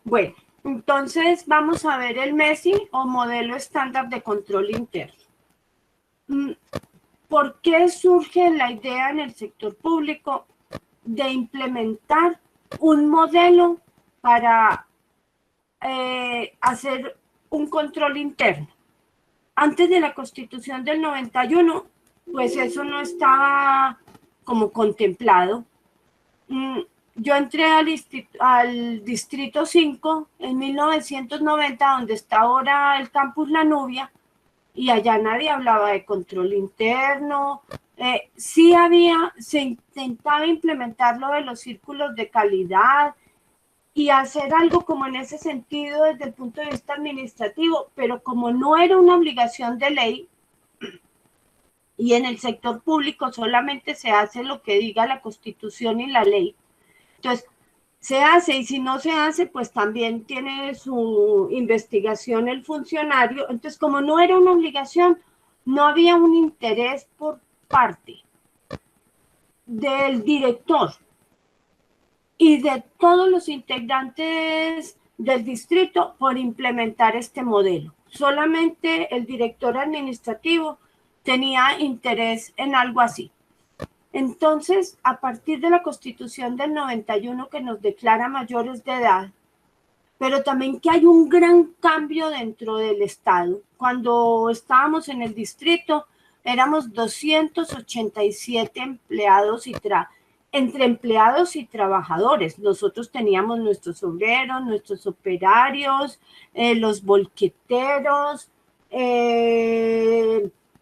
Bueno, entonces vamos a ver el MESI o modelo estándar de control interno. ¿Por qué surge la idea en el sector público de implementar un modelo para hacer un control interno? Antes de la Constitución del 91, pues eso no estaba como contemplado. Yo entré al Distrito 5 en 1990, donde está ahora el Campus La Nubia, y allá nadie hablaba de control interno. Sí se intentaba implementar lo de los círculos de calidad y hacer algo como en ese sentido desde el punto de vista administrativo, pero como no era una obligación de ley, y en el sector público solamente se hace lo que diga la Constitución y la ley. Entonces, se hace, y si no se hace, pues también tiene su investigación el funcionario. Entonces, como no era una obligación, no había un interés por parte del director y de todos los integrantes del distrito por implementar este modelo. Solamente el director administrativo tenía interés en algo así. Entonces, a partir de la Constitución del 91 que nos declara mayores de edad, pero también que hay un gran cambio dentro del Estado. Cuando estábamos en el distrito, éramos 287 empleados entre empleados y trabajadores. Nosotros teníamos nuestros obreros, nuestros operarios, los volqueteros,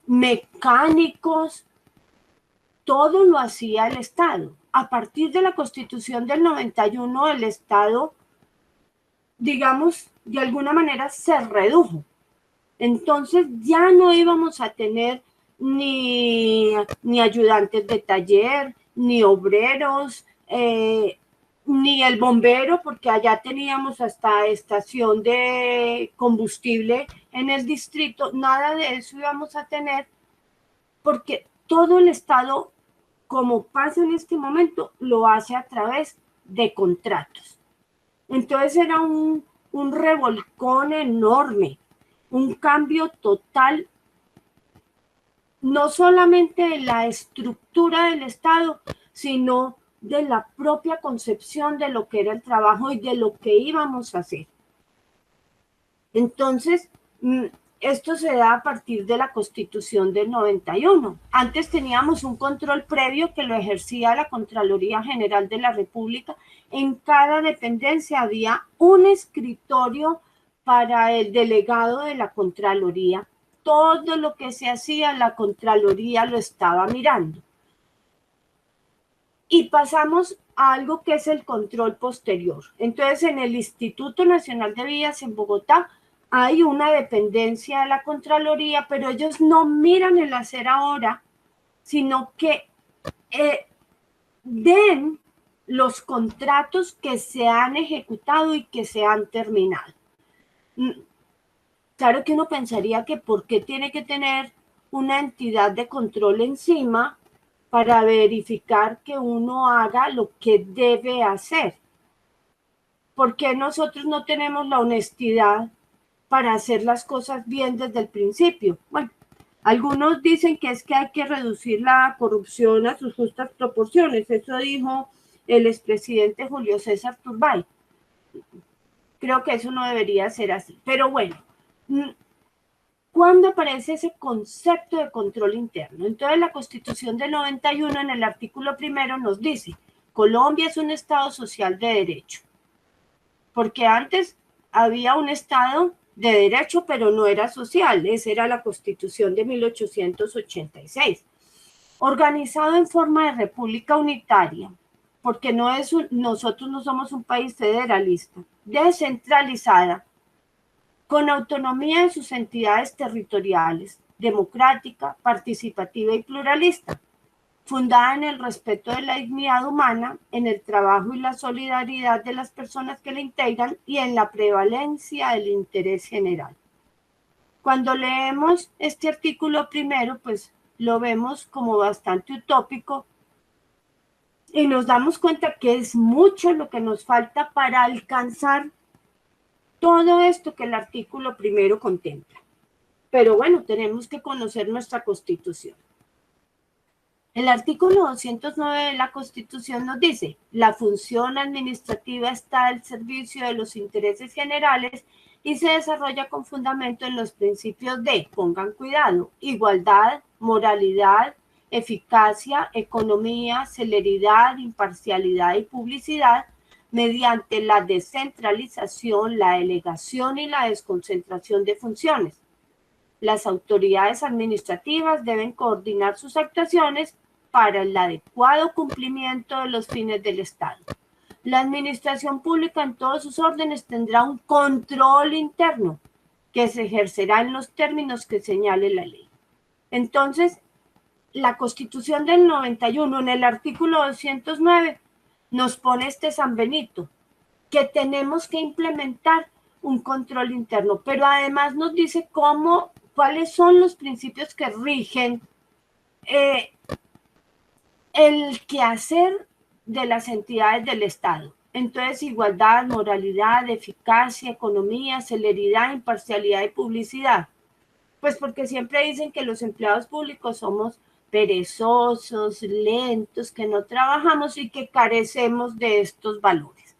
mecánicos, todo lo hacía el Estado. A partir de la Constitución del 91, el Estado, digamos, de alguna manera se redujo. Entonces ya no íbamos a tener ni ayudantes de taller, ni obreros, ni el bombero, porque allá teníamos hasta estación de combustible en el distrito. Nada de eso íbamos a tener, porque todo el Estado, como pasa en este momento, lo hace a través de contratos. Entonces era un revolcón enorme, un cambio total, no solamente de la estructura del Estado, sino de la propia concepción de lo que era el trabajo y de lo que íbamos a hacer. Entonces, esto se da a partir de la Constitución del 91. Antes teníamos un control previo que lo ejercía la Contraloría General de la República. En cada dependencia había un escritorio para el delegado de la Contraloría. Todo lo que se hacía, la Contraloría lo estaba mirando. Y pasamos a algo que es el control posterior. Entonces, en el Instituto Nacional de Vías en Bogotá, hay una dependencia de la Contraloría, pero ellos no miran el hacer ahora, sino que den los contratos que se han ejecutado y que se han terminado. Claro que uno pensaría que por qué tiene que tener una entidad de control encima para verificar que uno haga lo que debe hacer. ¿Por qué nosotros no tenemos la honestidad para hacer las cosas bien desde el principio? Bueno, algunos dicen que es que hay que reducir la corrupción a sus justas proporciones. Eso dijo el expresidente Julio César Turbay. Creo que eso no debería ser así. Pero bueno, ¿cuándo aparece ese concepto de control interno? Entonces, la Constitución del 91, en el artículo primero, nos dice: Colombia es un Estado social de derecho. Porque antes había un Estado de derecho, pero no era social. Esa era la Constitución de 1886. Organizado en forma de república unitaria, porque nosotros no somos un país federalista. Descentralizada, con autonomía en sus entidades territoriales, democrática, participativa y pluralista, fundada en el respeto de la dignidad humana, en el trabajo y la solidaridad de las personas que la integran y en la prevalencia del interés general. Cuando leemos este artículo primero, pues lo vemos como bastante utópico y nos damos cuenta que es mucho lo que nos falta para alcanzar Todo esto que el artículo primero contempla. Pero bueno, tenemos que conocer nuestra Constitución. El artículo 209 de la Constitución nos dice: la función administrativa está al servicio de los intereses generales y se desarrolla con fundamento en los principios de, pongan cuidado, igualdad, moralidad, eficacia, economía, celeridad, imparcialidad y publicidad, mediante la descentralización, la delegación y la desconcentración de funciones. Las autoridades administrativas deben coordinar sus actuaciones para el adecuado cumplimiento de los fines del Estado. La administración pública en todos sus órdenes tendrá un control interno que se ejercerá en los términos que señale la ley. Entonces, la Constitución del 91, en el artículo 209, nos pone este San Benito, que tenemos que implementar un control interno, pero además nos dice cuáles son los principios que rigen el quehacer de las entidades del Estado. Entonces, igualdad, moralidad, eficacia, economía, celeridad, imparcialidad y publicidad. Pues porque siempre dicen que los empleados públicos somos perezosos, lentos, que no trabajamos y que carecemos de estos valores.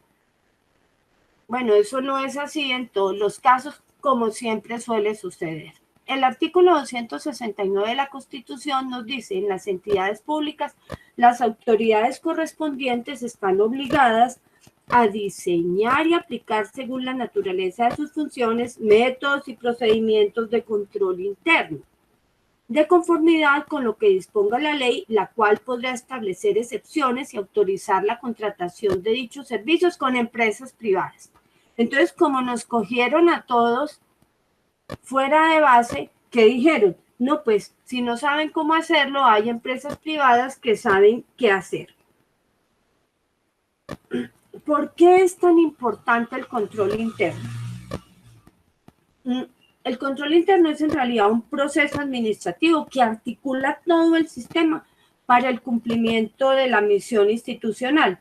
Bueno, eso no es así en todos los casos, como siempre suele suceder. El artículo 269 de la Constitución nos dice: en las entidades públicas, las autoridades correspondientes están obligadas a diseñar y aplicar, según la naturaleza de sus funciones, métodos y procedimientos de control interno, de conformidad con lo que disponga la ley, la cual podrá establecer excepciones y autorizar la contratación de dichos servicios con empresas privadas. Entonces, como nos cogieron a todos fuera de base, ¿qué dijeron? No, pues, si no saben cómo hacerlo, hay empresas privadas que saben qué hacer. ¿Por qué es tan importante el control interno? El control interno es en realidad un proceso administrativo que articula todo el sistema para el cumplimiento de la misión institucional.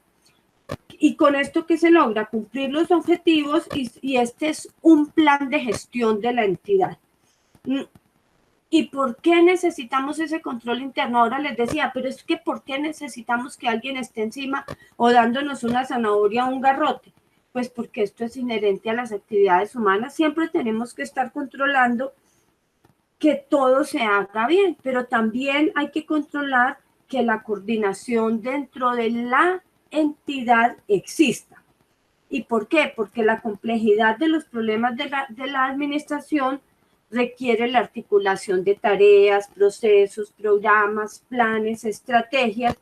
Y con esto que se logra cumplir los objetivos, y este es un plan de gestión de la entidad. ¿Y por qué necesitamos ese control interno? Ahora les decía, pero es que ¿por qué necesitamos que alguien esté encima o dándonos una zanahoria o un garrote? Pues porque esto es inherente a las actividades humanas. Siempre tenemos que estar controlando que todo se haga bien, pero también hay que controlar que la coordinación dentro de la entidad exista. ¿Y por qué? Porque la complejidad de los problemas de la administración requiere la articulación de tareas, procesos, programas, planes, estrategias.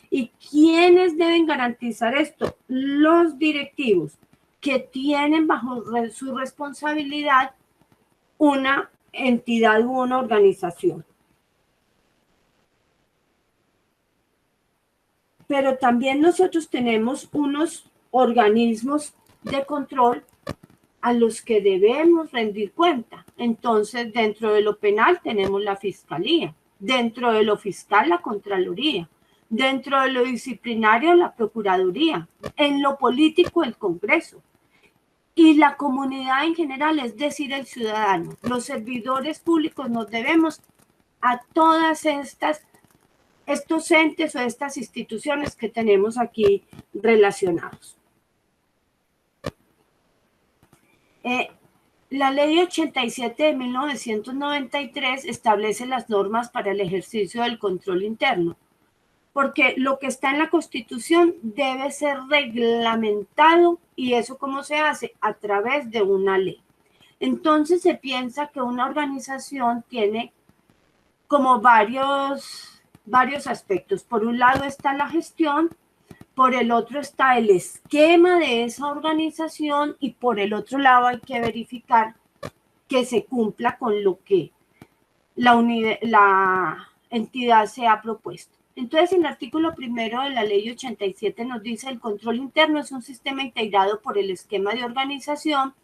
¿Y quiénes deben garantizar esto? Los directivos, que tienen bajo su responsabilidad una entidad u una organización. Pero también nosotros tenemos unos organismos de control a los que debemos rendir cuenta. Entonces, dentro de lo penal tenemos la Fiscalía, dentro de lo fiscal la Contraloría, dentro de lo disciplinario la Procuraduría, en lo político el Congreso y la comunidad en general, es decir, el ciudadano. Los servidores públicos nos debemos a todas estos entes o estas instituciones que tenemos aquí relacionados. La ley 87 de 1993 establece las normas para el ejercicio del control interno, porque lo que está en la Constitución debe ser reglamentado, y eso ¿cómo se hace? A través de una ley. Entonces se piensa que una organización tiene como varios aspectos. Por un lado está la gestión, por el otro está el esquema de esa organización y por el otro lado hay que verificar que se cumpla con lo que la entidad se ha propuesto. Entonces, el artículo primero de la ley 87 nos dice: el control interno es un sistema integrado por el esquema de organización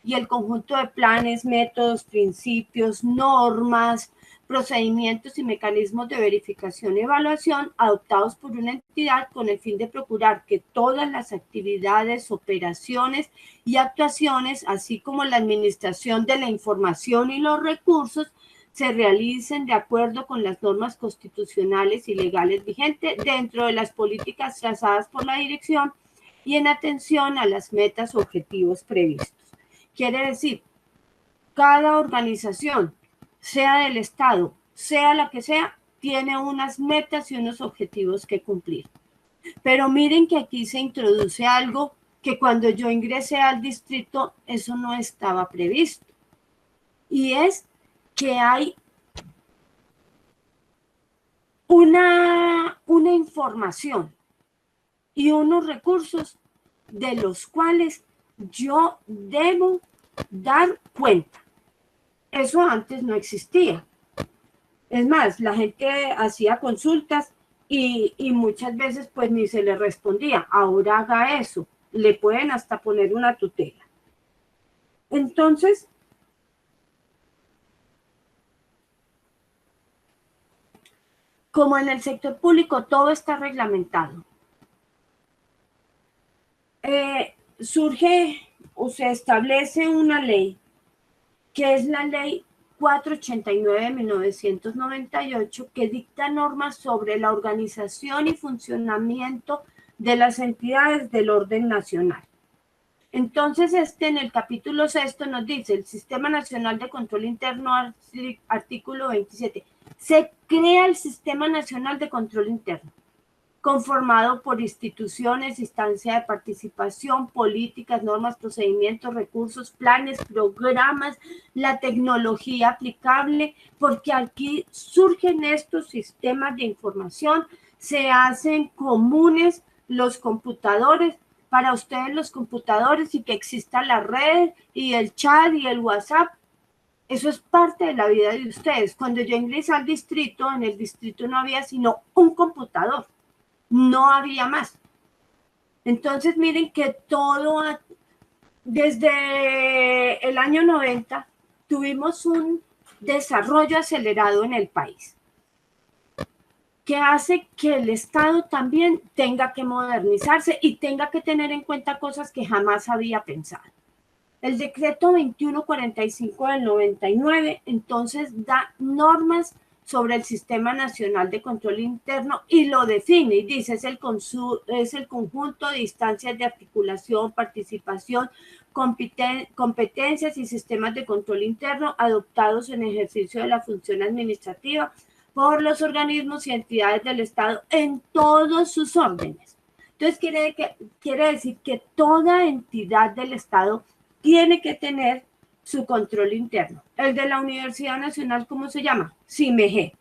y el conjunto de planes, métodos, principios, normas, procedimientos y mecanismos de verificación y evaluación adoptados por una entidad con el fin de procurar que todas las actividades, operaciones y actuaciones, así como la administración de la información y los recursos, se realicen de acuerdo con las normas constitucionales y legales vigentes dentro de las políticas trazadas por la dirección y en atención a las metas o objetivos previstos. Quiere decir, cada organización, sea del Estado, sea la que sea, tiene unas metas y unos objetivos que cumplir. Pero miren que aquí se introduce algo que cuando yo ingresé al distrito, eso no estaba previsto. Y es que hay una información y unos recursos de los cuales yo debo dar cuenta. Eso antes no existía. Es más, la gente hacía consultas y muchas veces pues ni se le respondía. Ahora haga eso. Le pueden hasta poner una tutela. Entonces, como en el sector público todo está reglamentado, surge o se establece una ley que es la ley 489 de 1998, que dicta normas sobre la organización y funcionamiento de las entidades del orden nacional. Entonces, en el capítulo 6 nos dice, el Sistema Nacional de Control Interno, artículo 27, se crea el Sistema Nacional de Control Interno, conformado por instituciones, instancias de participación, políticas, normas, procedimientos, recursos, planes, programas, la tecnología aplicable, porque aquí surgen estos sistemas de información, se hacen comunes los computadores, para ustedes los computadores y que exista la red y el chat y el WhatsApp. Eso es parte de la vida de ustedes. Cuando yo ingresé al distrito, en el distrito no había sino un computador. No había más. Entonces miren que todo, desde el año 90, tuvimos un desarrollo acelerado en el país, que hace que el Estado también tenga que modernizarse y tenga que tener en cuenta cosas que jamás había pensado. El decreto 2145 del 99, entonces da normas sobre el Sistema Nacional de Control Interno y lo define y dice, es el conjunto de instancias de articulación, participación, competencias y sistemas de control interno adoptados en ejercicio de la función administrativa por los organismos y entidades del Estado en todos sus órdenes. Entonces quiere decir que toda entidad del Estado tiene que tener su control interno. El de la Universidad Nacional, ¿cómo se llama? CIMEG.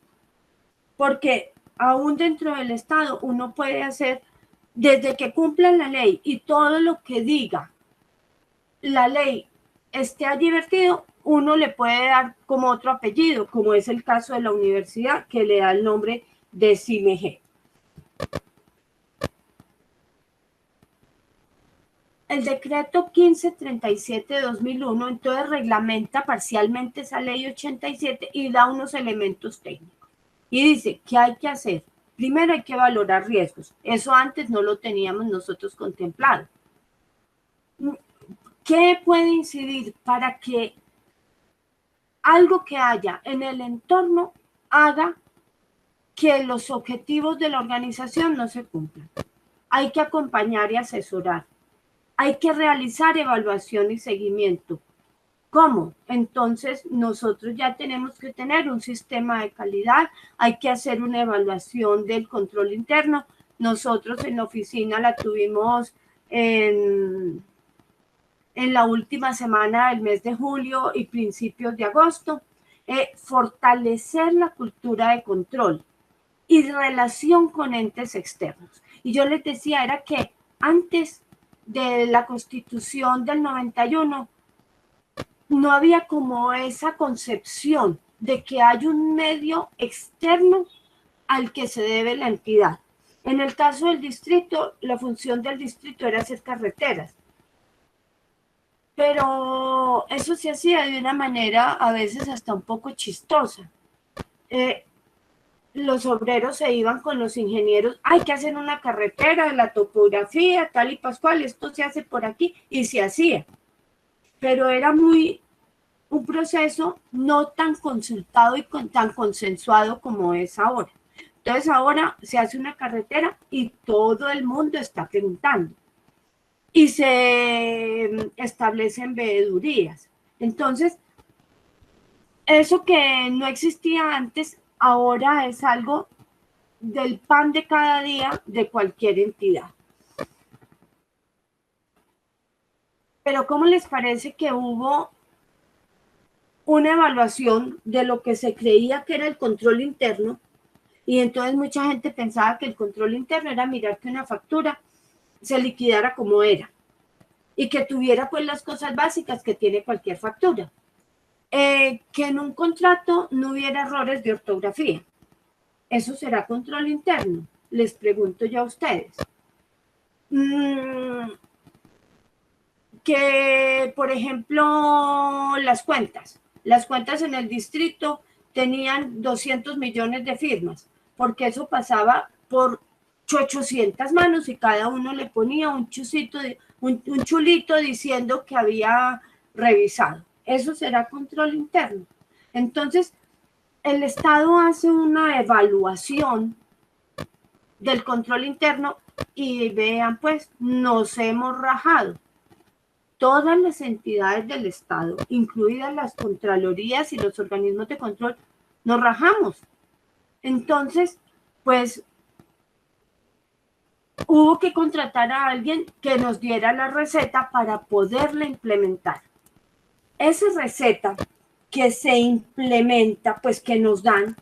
Porque aún dentro del Estado uno puede hacer, desde que cumpla la ley y todo lo que diga la ley esté allí vertido, uno le puede dar como otro apellido, como es el caso de la universidad, que le da el nombre de CIMEG. El decreto 1537 de 2001 entonces reglamenta parcialmente esa ley 87 y da unos elementos técnicos. Y dice, ¿qué hay que hacer? Primero hay que valorar riesgos. Eso antes no lo teníamos nosotros contemplado. ¿Qué puede incidir para que algo que haya en el entorno haga que los objetivos de la organización no se cumplan? Hay que acompañar y asesorar. Hay que realizar evaluación y seguimiento. ¿Cómo? Entonces nosotros ya tenemos que tener un sistema de calidad, hay que hacer una evaluación del control interno. Nosotros en la oficina la tuvimos en la última semana del mes de julio y principios de agosto. Fortalecer la cultura de control y relación con entes externos. Y yo les decía, era que antes de la Constitución del 91, no había como esa concepción de que hay un medio externo al que se debe la entidad. En el caso del distrito, la función del distrito era hacer carreteras, pero eso se hacía de una manera a veces hasta un poco chistosa. los obreros se iban con los ingenieros, hay que hacer una carretera, la topografía, tal y pascual, esto se hace por aquí, y se hacía. Pero era un proceso no tan consultado y tan consensuado como es ahora. Entonces ahora se hace una carretera y todo el mundo está preguntando. Y se establecen veedurías. Entonces, eso que no existía antes, ahora es algo del pan de cada día de cualquier entidad. Pero ¿cómo les parece que hubo una evaluación de lo que se creía que era el control interno? Y entonces mucha gente pensaba que el control interno era mirar que una factura se liquidara como era y que tuviera pues las cosas básicas que tiene cualquier factura. Que en un contrato no hubiera errores de ortografía. ¿Eso será control interno? Les pregunto yo a ustedes. Que, por ejemplo, las cuentas en el distrito tenían 200 millones de firmas, porque eso pasaba por 800 manos y cada uno le ponía un chulito diciendo que había revisado. Eso será control interno. Entonces, el Estado hace una evaluación del control interno y vean, pues, nos hemos rajado. Todas las entidades del Estado, incluidas las contralorías y los organismos de control, nos rajamos. Entonces, pues, hubo que contratar a alguien que nos diera la receta para poderla implementar. Esa receta que se implementa, pues que nos dan,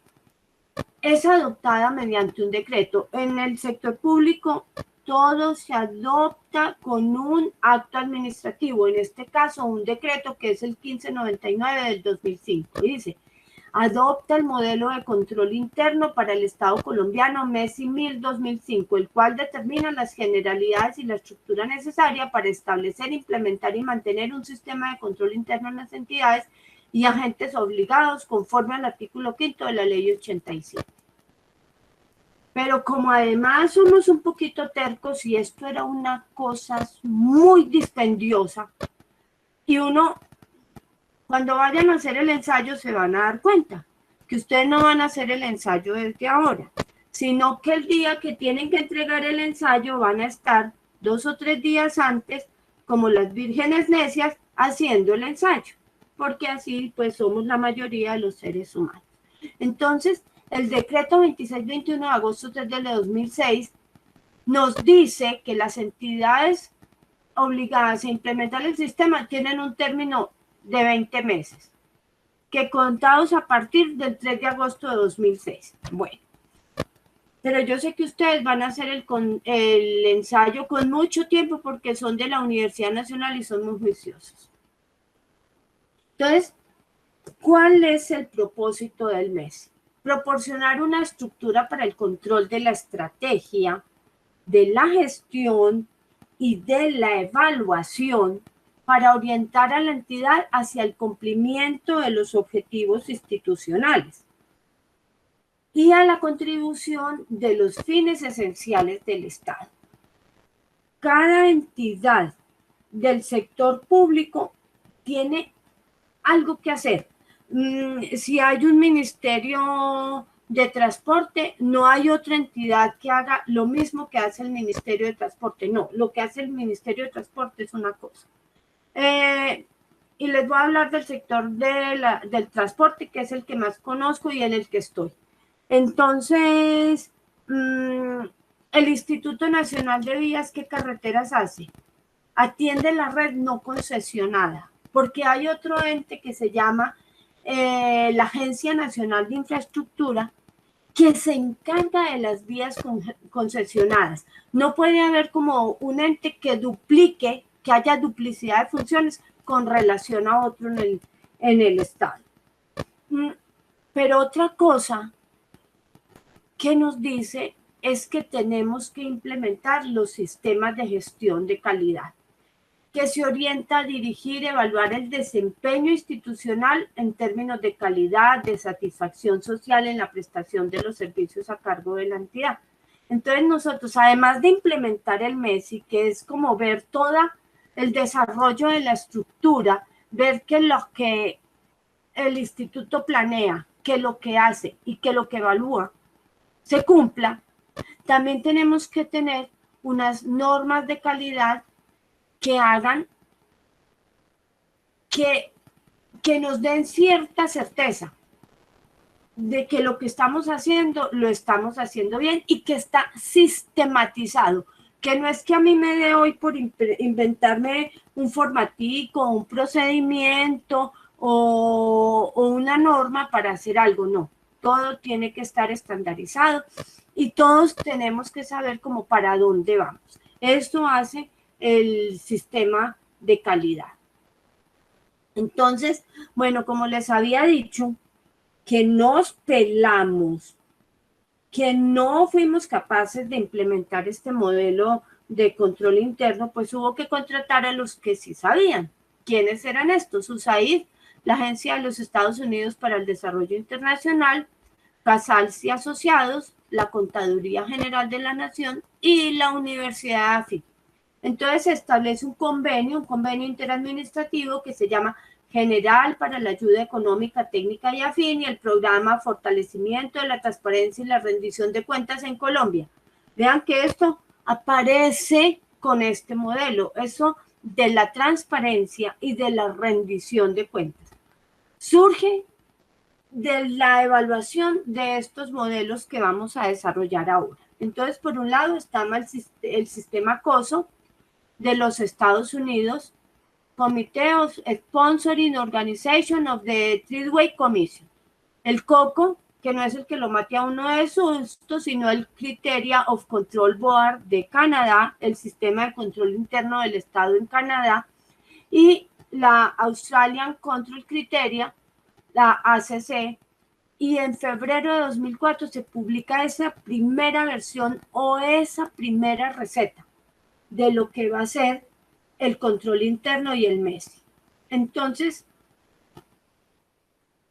es adoptada mediante un decreto. En el sector público todo se adopta con un acto administrativo, en este caso un decreto que es el 1599 del 2005. Dice, adopta el modelo de control interno para el Estado colombiano MESI 1000-2005, el cual determina las generalidades y la estructura necesaria para establecer, implementar y mantener un sistema de control interno en las entidades y agentes obligados conforme al artículo 5 de la ley 87. Pero como además somos un poquito tercos y esto era una cosa muy dispendiosa, y uno, cuando vayan a hacer el ensayo se van a dar cuenta que ustedes no van a hacer el ensayo desde ahora, sino que el día que tienen que entregar el ensayo van a estar 2 o 3 días antes, como las vírgenes necias, haciendo el ensayo, porque así pues somos la mayoría de los seres humanos. Entonces, el decreto 2621 de agosto 3 de 2006 nos dice que las entidades obligadas a implementar el sistema tienen un término de 20 meses, que contados a partir del 3 de agosto de 2006. Bueno, pero yo sé que ustedes van a hacer el ensayo con mucho tiempo porque son de la Universidad Nacional y son muy juiciosos. Entonces, ¿cuál es el propósito del MESI? Proporcionar una estructura para el control de la estrategia, de la gestión y de la evaluación para orientar a la entidad hacia el cumplimiento de los objetivos institucionales y a la contribución de los fines esenciales del Estado. Cada entidad del sector público tiene algo que hacer. Si hay un ministerio de transporte, no hay otra entidad que haga lo mismo que hace el Ministerio de Transporte. No, lo que hace el Ministerio de Transporte es una cosa. Y les voy a hablar del sector del transporte, que es el que más conozco y en el que estoy. Entonces, el Instituto Nacional de Vías, ¿qué carreteras hace? Atiende la red no concesionada, porque hay otro ente que se llama la Agencia Nacional de Infraestructura, que se encarga de las vías concesionadas. No puede haber como un ente que duplique, que haya duplicidad de funciones con relación a otro en el Estado. Pero otra cosa que nos dice es que tenemos que implementar los sistemas de gestión de calidad. que se orienta a dirigir y evaluar el desempeño institucional en términos de calidad, de satisfacción social en la prestación de los servicios a cargo de la entidad. Entonces nosotros, además de implementar el MESI, que es como ver todo el desarrollo de la estructura, ver que lo que el instituto planea, que lo que hace y que lo que evalúa se cumpla, también tenemos que tener unas normas de calidad que hagan que nos den cierta certeza de que lo que estamos haciendo, lo estamos haciendo bien y que está sistematizado. Que no es que a mí me dé hoy por inventarme un formatico, un procedimiento o una norma para hacer algo, no. Todo tiene que estar estandarizado y todos tenemos que saber como para dónde vamos. Esto hace el sistema de calidad. Entonces, bueno, como les había dicho, que nos pelamos, que no fuimos capaces de implementar este modelo de control interno, pues hubo que contratar a los que sí sabían. ¿Quiénes eran estos? USAID, la Agencia de los Estados Unidos para el Desarrollo Internacional, Casals y Asociados, la Contaduría General de la Nación y la Universidad de AFIT. Entonces se establece un convenio interadministrativo que se llama General para la Ayuda Económica, Técnica y Afín y el programa Fortalecimiento de la Transparencia y la Rendición de Cuentas en Colombia. Vean que esto aparece con este modelo, eso de la transparencia y de la rendición de cuentas. Surge de la evaluación de estos modelos que vamos a desarrollar ahora. Entonces, por un lado está el sistema COSO de los Estados Unidos, Committee of Sponsoring Organization of the Treadway Commission. El COCO, que no es el que lo mate a uno de susto, sino el Criteria of Control Board de Canadá, el sistema de control interno del Estado en Canadá, y la Australian Control Criteria, la ACC, y en febrero de 2004 se publica esa primera versión o esa primera receta de lo que va a ser el control interno y el MESI. Entonces,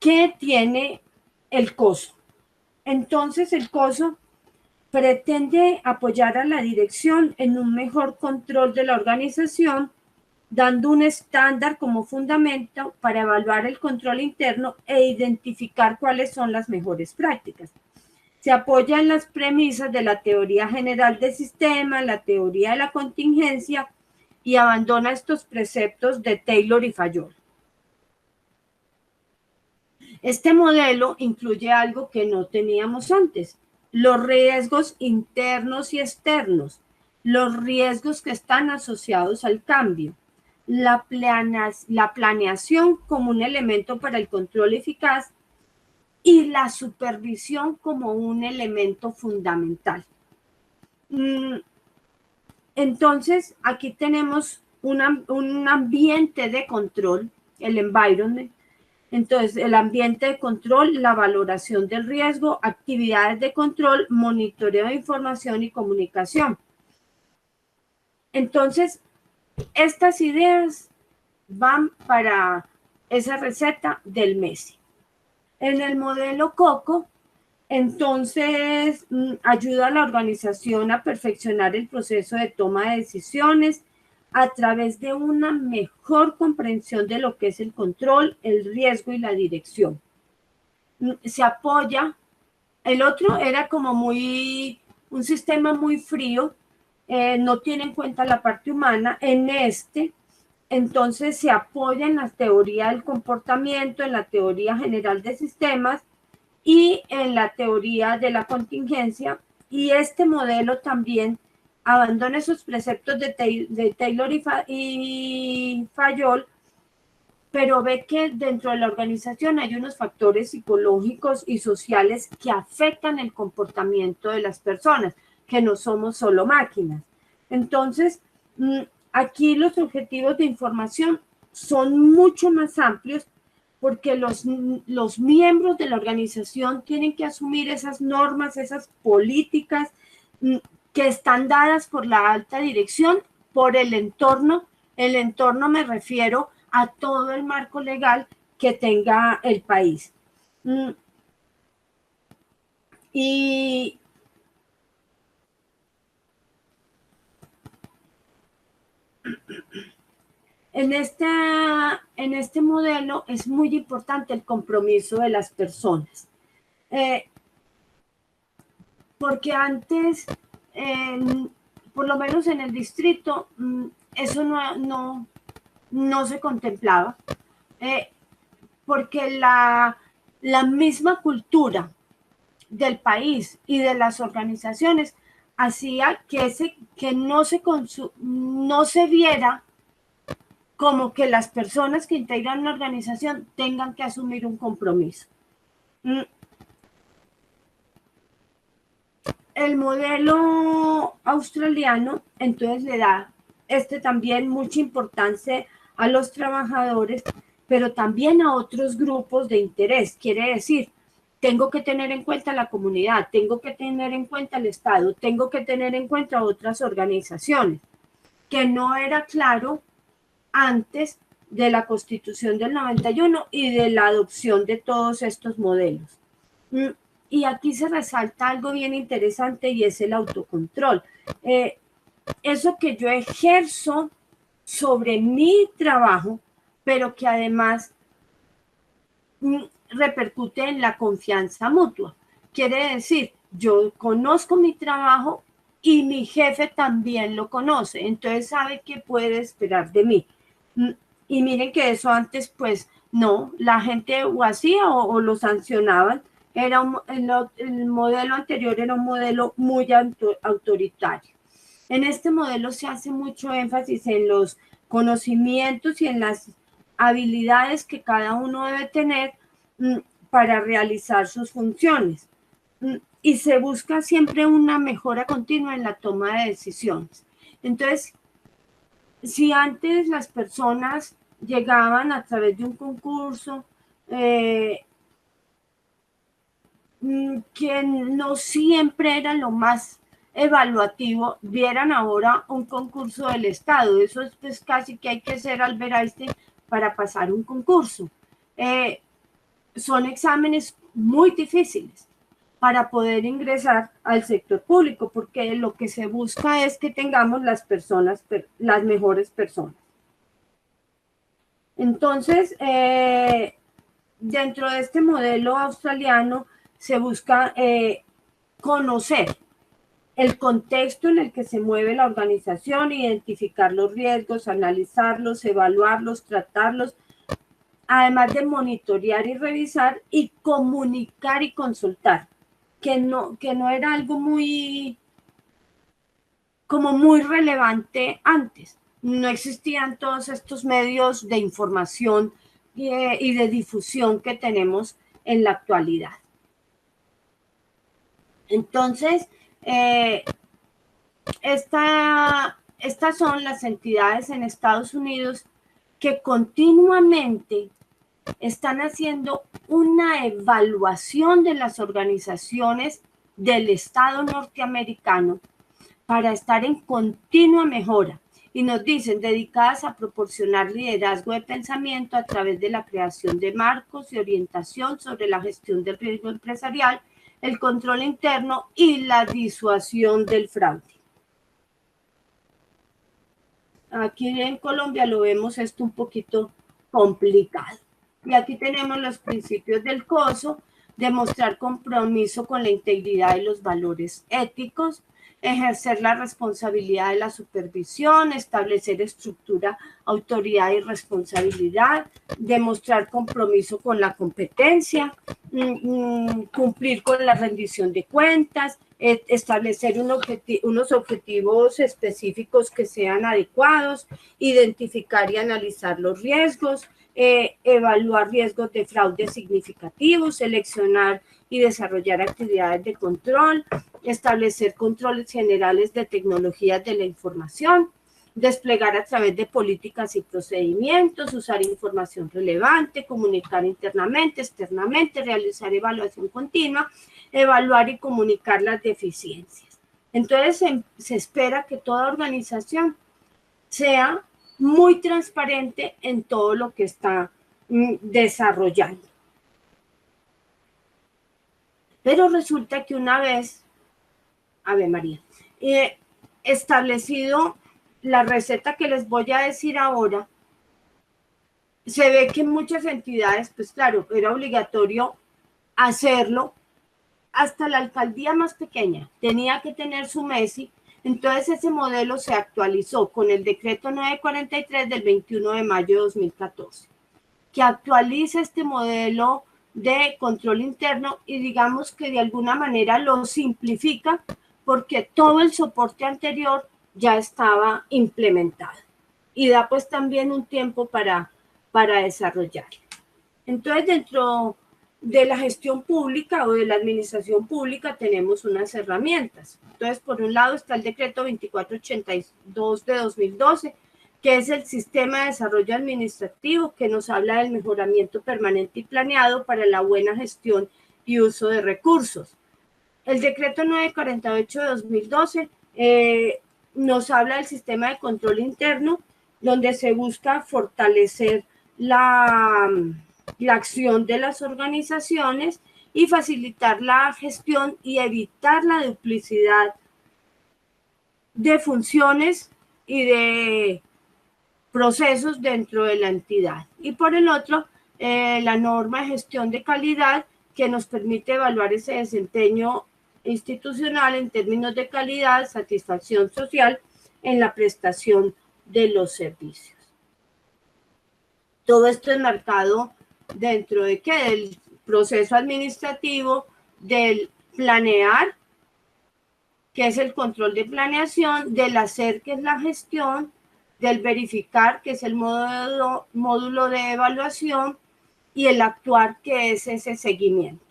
¿qué tiene el COSO? Entonces, el COSO pretende apoyar a la dirección en un mejor control de la organización, dando un estándar como fundamento para evaluar el control interno e identificar cuáles son las mejores prácticas. Se apoya en las premisas de la teoría general del sistema, la teoría de la contingencia, y abandona estos preceptos de Taylor y Fayol. Este modelo incluye algo que no teníamos antes, los riesgos internos y externos, los riesgos que están asociados al cambio, la planeación como un elemento para el control eficaz y la supervisión como un elemento fundamental. Entonces, aquí tenemos un ambiente de control, el environment. Entonces, el ambiente de control, la valoración del riesgo, actividades de control, monitoreo de información y comunicación. Entonces, estas ideas van para esa receta del MESI. En el modelo COCO, entonces, ayuda a la organización a perfeccionar el proceso de toma de decisiones a través de una mejor comprensión de lo que es el control, el riesgo y la dirección. Se apoya, el otro era como un sistema muy frío, no tiene en cuenta la parte humana. En este, entonces se apoya en la teoría del comportamiento, en la teoría general de sistemas, y en la teoría de la contingencia, y este modelo también abandona esos preceptos de Taylor y Fayol, pero ve que dentro de la organización hay unos factores psicológicos y sociales que afectan el comportamiento de las personas, que no somos solo máquinas. Entonces, aquí los objetivos de información son mucho más amplios, porque los miembros de la organización tienen que asumir esas normas, esas políticas que están dadas por la alta dirección, por el entorno, El entorno me refiero a todo el marco legal que tenga el país. Y en este modelo es muy importante el compromiso de las personas. Porque antes, por lo menos en el distrito, eso no se contemplaba, porque la misma cultura del país y de las organizaciones hacía que no se viera como que las personas que integran una organización tengan que asumir un compromiso. El modelo australiano entonces le da también mucha importancia a los trabajadores, pero también a otros grupos de interés. Quiere decir, tengo que tener en cuenta la comunidad, tengo que tener en cuenta el Estado, tengo que tener en cuenta otras organizaciones, que no era claro antes de la Constitución del 91 y de la adopción de todos estos modelos. Y aquí se resalta algo bien interesante y es el autocontrol. Eso que yo ejerzo sobre mi trabajo, pero que además repercute en la confianza mutua. Quiere decir, yo conozco mi trabajo y mi jefe también lo conoce, entonces sabe qué puede esperar de mí. Y miren que eso antes, pues, no, la gente o hacía o lo sancionaban. El modelo anterior era un modelo muy autoritario. En este modelo se hace mucho énfasis en los conocimientos y en las habilidades que cada uno debe tener para realizar sus funciones. Y se busca siempre una mejora continua en la toma de decisiones. Entonces, si antes las personas llegaban a través de un concurso, que no siempre era lo más evaluativo, vieran ahora un concurso del Estado. Eso es pues casi que hay que ser Albert Einstein para pasar un concurso. Son exámenes muy difíciles para poder ingresar al sector público, porque lo que se busca es que tengamos las mejores personas. Entonces, dentro de este modelo australiano se busca conocer el contexto en el que se mueve la organización, identificar los riesgos, analizarlos, evaluarlos, tratarlos, además de monitorear y revisar y comunicar y consultar, que no era algo muy relevante antes. No existían todos estos medios de información y de difusión que tenemos en la actualidad. Entonces, estas son las entidades en Estados Unidos que continuamente están haciendo una evaluación de las organizaciones del Estado norteamericano para estar en continua mejora. Y nos dicen, dedicadas a proporcionar liderazgo de pensamiento a través de la creación de marcos y orientación sobre la gestión del riesgo empresarial, el control interno y la disuasión del fraude. Aquí en Colombia lo vemos esto un poquito complicado. Y aquí tenemos los principios del COSO: demostrar compromiso con la integridad y los valores éticos, ejercer la responsabilidad de la supervisión, establecer estructura, autoridad y responsabilidad, demostrar compromiso con la competencia, cumplir con la rendición de cuentas, establecer unos objetivos específicos que sean adecuados, identificar y analizar los riesgos, evaluar riesgos de fraude significativos, seleccionar y desarrollar actividades de control, establecer controles generales de tecnologías de la información, desplegar a través de políticas y procedimientos, usar información relevante, comunicar internamente, externamente, realizar evaluación continua, evaluar y comunicar las deficiencias. Entonces, se espera que toda organización sea muy transparente en todo lo que está desarrollando. Pero resulta que una vez, Ave María, establecido la receta que les voy a decir ahora, se ve que en muchas entidades, pues claro, era obligatorio hacerlo. Hasta la alcaldía más pequeña tenía que tener su MESI. Entonces ese modelo se actualizó con el decreto 943 del 21 de mayo de 2014, que actualiza este modelo de control interno y digamos que de alguna manera lo simplifica porque todo el soporte anterior ya estaba implementado y da pues también un tiempo para desarrollar. Entonces dentro de la gestión pública o de la administración pública tenemos unas herramientas. Entonces, por un lado está el decreto 2482 de 2012, que es el Sistema de Desarrollo Administrativo, que nos habla del mejoramiento permanente y planeado para la buena gestión y uso de recursos. El decreto 948 de 2012 nos habla del sistema de control interno, donde se busca fortalecer la acción de las organizaciones y facilitar la gestión y evitar la duplicidad de funciones y de procesos dentro de la entidad. Y por el otro, la norma de gestión de calidad que nos permite evaluar ese desempeño institucional en términos de calidad, satisfacción social en la prestación de los servicios. Todo esto es marcado dentro de ¿qué? Del proceso administrativo, del planear, que es el control de planeación, del hacer, que es la gestión, del verificar, que es el módulo de evaluación, y el actuar, que es ese seguimiento.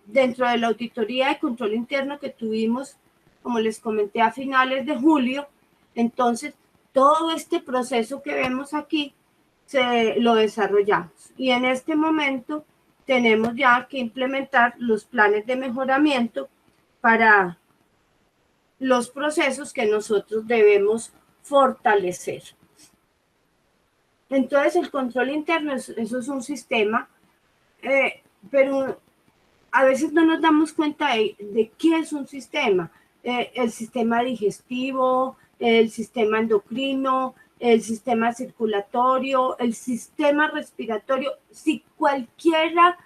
Dentro de la auditoría de control interno que tuvimos, como les comenté, a finales de julio, entonces todo este proceso que vemos aquí lo desarrollamos. Y en este momento tenemos ya que implementar los planes de mejoramiento para los procesos que nosotros debemos fortalecer. Entonces el control interno, eso es un sistema, pero a veces no nos damos cuenta de qué es un sistema. El sistema digestivo, el sistema endocrino, el sistema circulatorio, el sistema respiratorio. Si cualquiera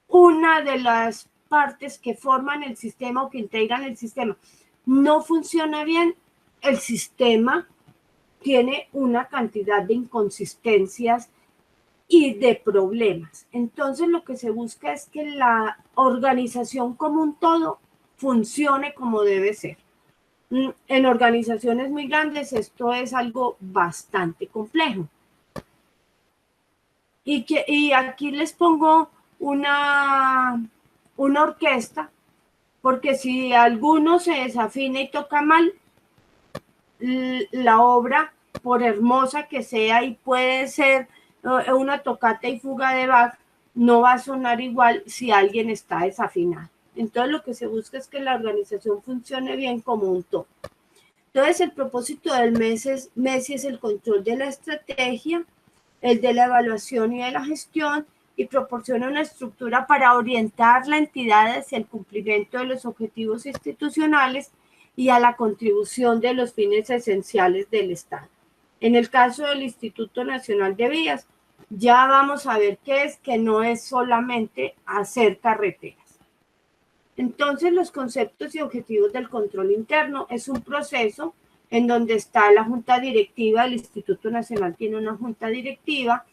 una de las partes que forman el sistema o que integran el sistema no funciona bien, el sistema tiene una cantidad de inconsistencias y de problemas. Entonces lo que se busca es que la organización como un todo funcione como debe ser. En organizaciones muy grandes esto es algo bastante complejo. Y aquí les pongo una orquesta, porque si alguno se desafina y toca mal, la obra, por hermosa que sea, y puede ser una tocata y fuga de Bach, no va a sonar igual si alguien está desafinado. Entonces lo que se busca es que la organización funcione bien como un todo. Entonces el propósito del MESI es el control de la estrategia, el de la evaluación y de la gestión, y proporciona una estructura para orientar la entidad hacia el cumplimiento de los objetivos institucionales y a la contribución de los fines esenciales del Estado. En el caso del Instituto Nacional de Vías, ya vamos a ver qué es, que no es solamente hacer carreteras. Entonces, los conceptos y objetivos del control interno es un proceso en donde está la junta directiva. El Instituto Nacional tiene una junta directiva,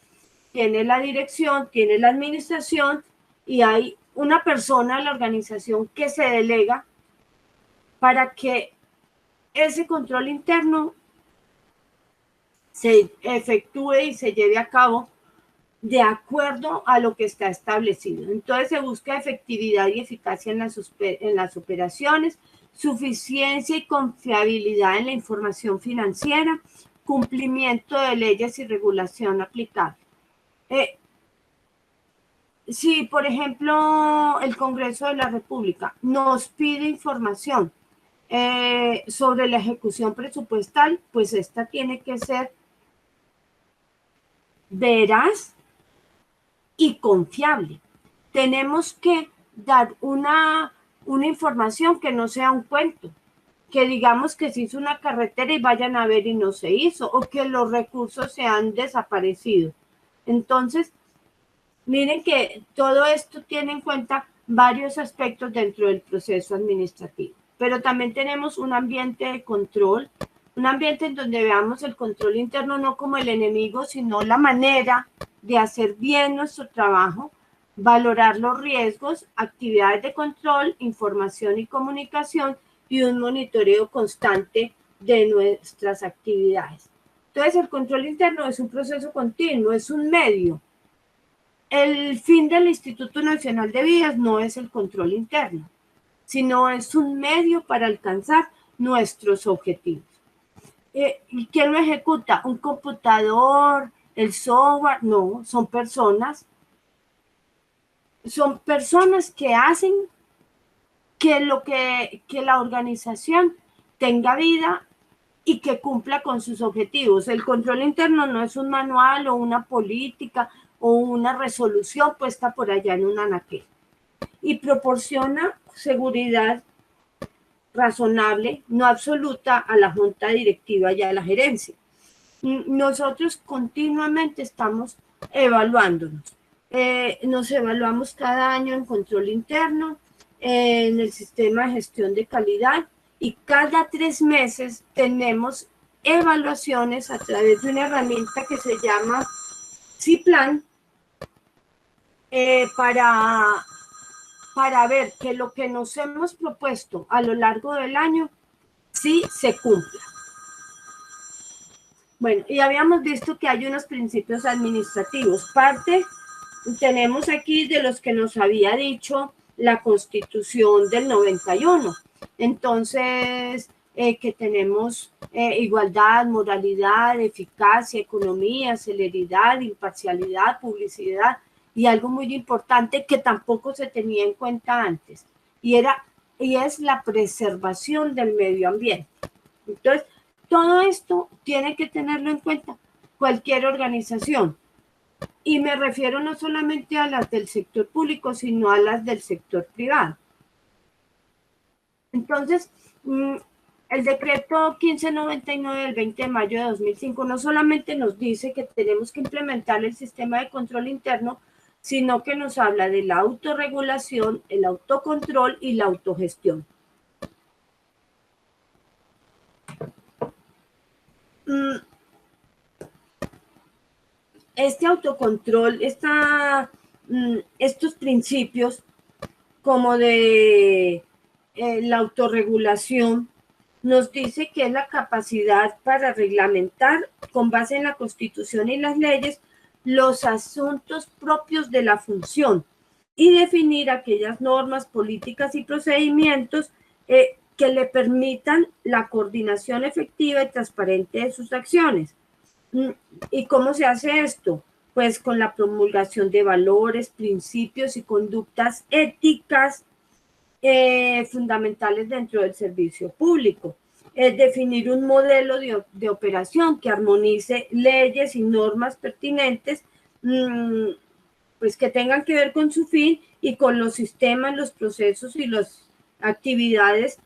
tiene la dirección, tiene la administración, y hay una persona en la organización que se delega para que ese control interno se efectúe y se lleve a cabo de acuerdo a lo que está establecido. Entonces se busca efectividad y eficacia en las operaciones, suficiencia y confiabilidad en la información financiera, cumplimiento de leyes y regulación aplicable. Si, por ejemplo, el Congreso de la República nos pide información sobre la ejecución presupuestal, pues esta tiene que ser veraz y confiable. Tenemos que dar una información que no sea un cuento, que digamos que se hizo una carretera y vayan a ver y no se hizo, o que los recursos se han desaparecido. Entonces, miren que todo esto tiene en cuenta varios aspectos dentro del proceso administrativo, pero también tenemos un ambiente de control, un ambiente en donde veamos el control interno no como el enemigo, sino la manera de hacer bien nuestro trabajo, valorar los riesgos, actividades de control, información y comunicación y un monitoreo constante de nuestras actividades. Entonces, el control interno es un proceso continuo, es un medio. El fin del Instituto Nacional de Vías no es el control interno, sino es un medio para alcanzar nuestros objetivos. ¿Y quién lo ejecuta? ¿Un computador? ¿El software? No, son personas. Son personas que hacen que la organización tenga vida y que cumpla con sus objetivos. El control interno no es un manual o una política o una resolución puesta por allá en un anaquel. Y proporciona seguridad razonable, no absoluta, a la junta directiva y a la gerencia. Nosotros continuamente estamos evaluándonos. Nos evaluamos cada año en control interno, en el sistema de gestión de calidad, y cada 3 meses tenemos evaluaciones a través de una herramienta que se llama CIPLAN, para ver que lo que nos hemos propuesto a lo largo del año sí se cumpla. Bueno, y habíamos visto que hay unos principios administrativos. Parte tenemos aquí de los que nos había dicho la Constitución del 91. Entonces, que tenemos igualdad, moralidad, eficacia, economía, celeridad, imparcialidad, publicidad, y algo muy importante que tampoco se tenía en cuenta antes, y es la preservación del medio ambiente. Entonces, todo esto tiene que tenerlo en cuenta cualquier organización. Y me refiero no solamente a las del sector público, sino a las del sector privado. Entonces, el decreto 1599 del 20 de mayo de 2005 no solamente nos dice que tenemos que implementar el sistema de control interno, sino que nos habla de la autorregulación, el autocontrol y la autogestión. Este autocontrol, estos principios como de la autorregulación, nos dice que es la capacidad para reglamentar con base en la Constitución y las leyes los asuntos propios de la función y definir aquellas normas, políticas y procedimientos que le permitan la coordinación efectiva y transparente de sus acciones. ¿Y cómo se hace esto? Pues con la promulgación de valores, principios y conductas éticas fundamentales dentro del servicio público. Definir un modelo de operación que armonice leyes y normas pertinentes, pues que tengan que ver con su fin y con los sistemas, los procesos y las actividades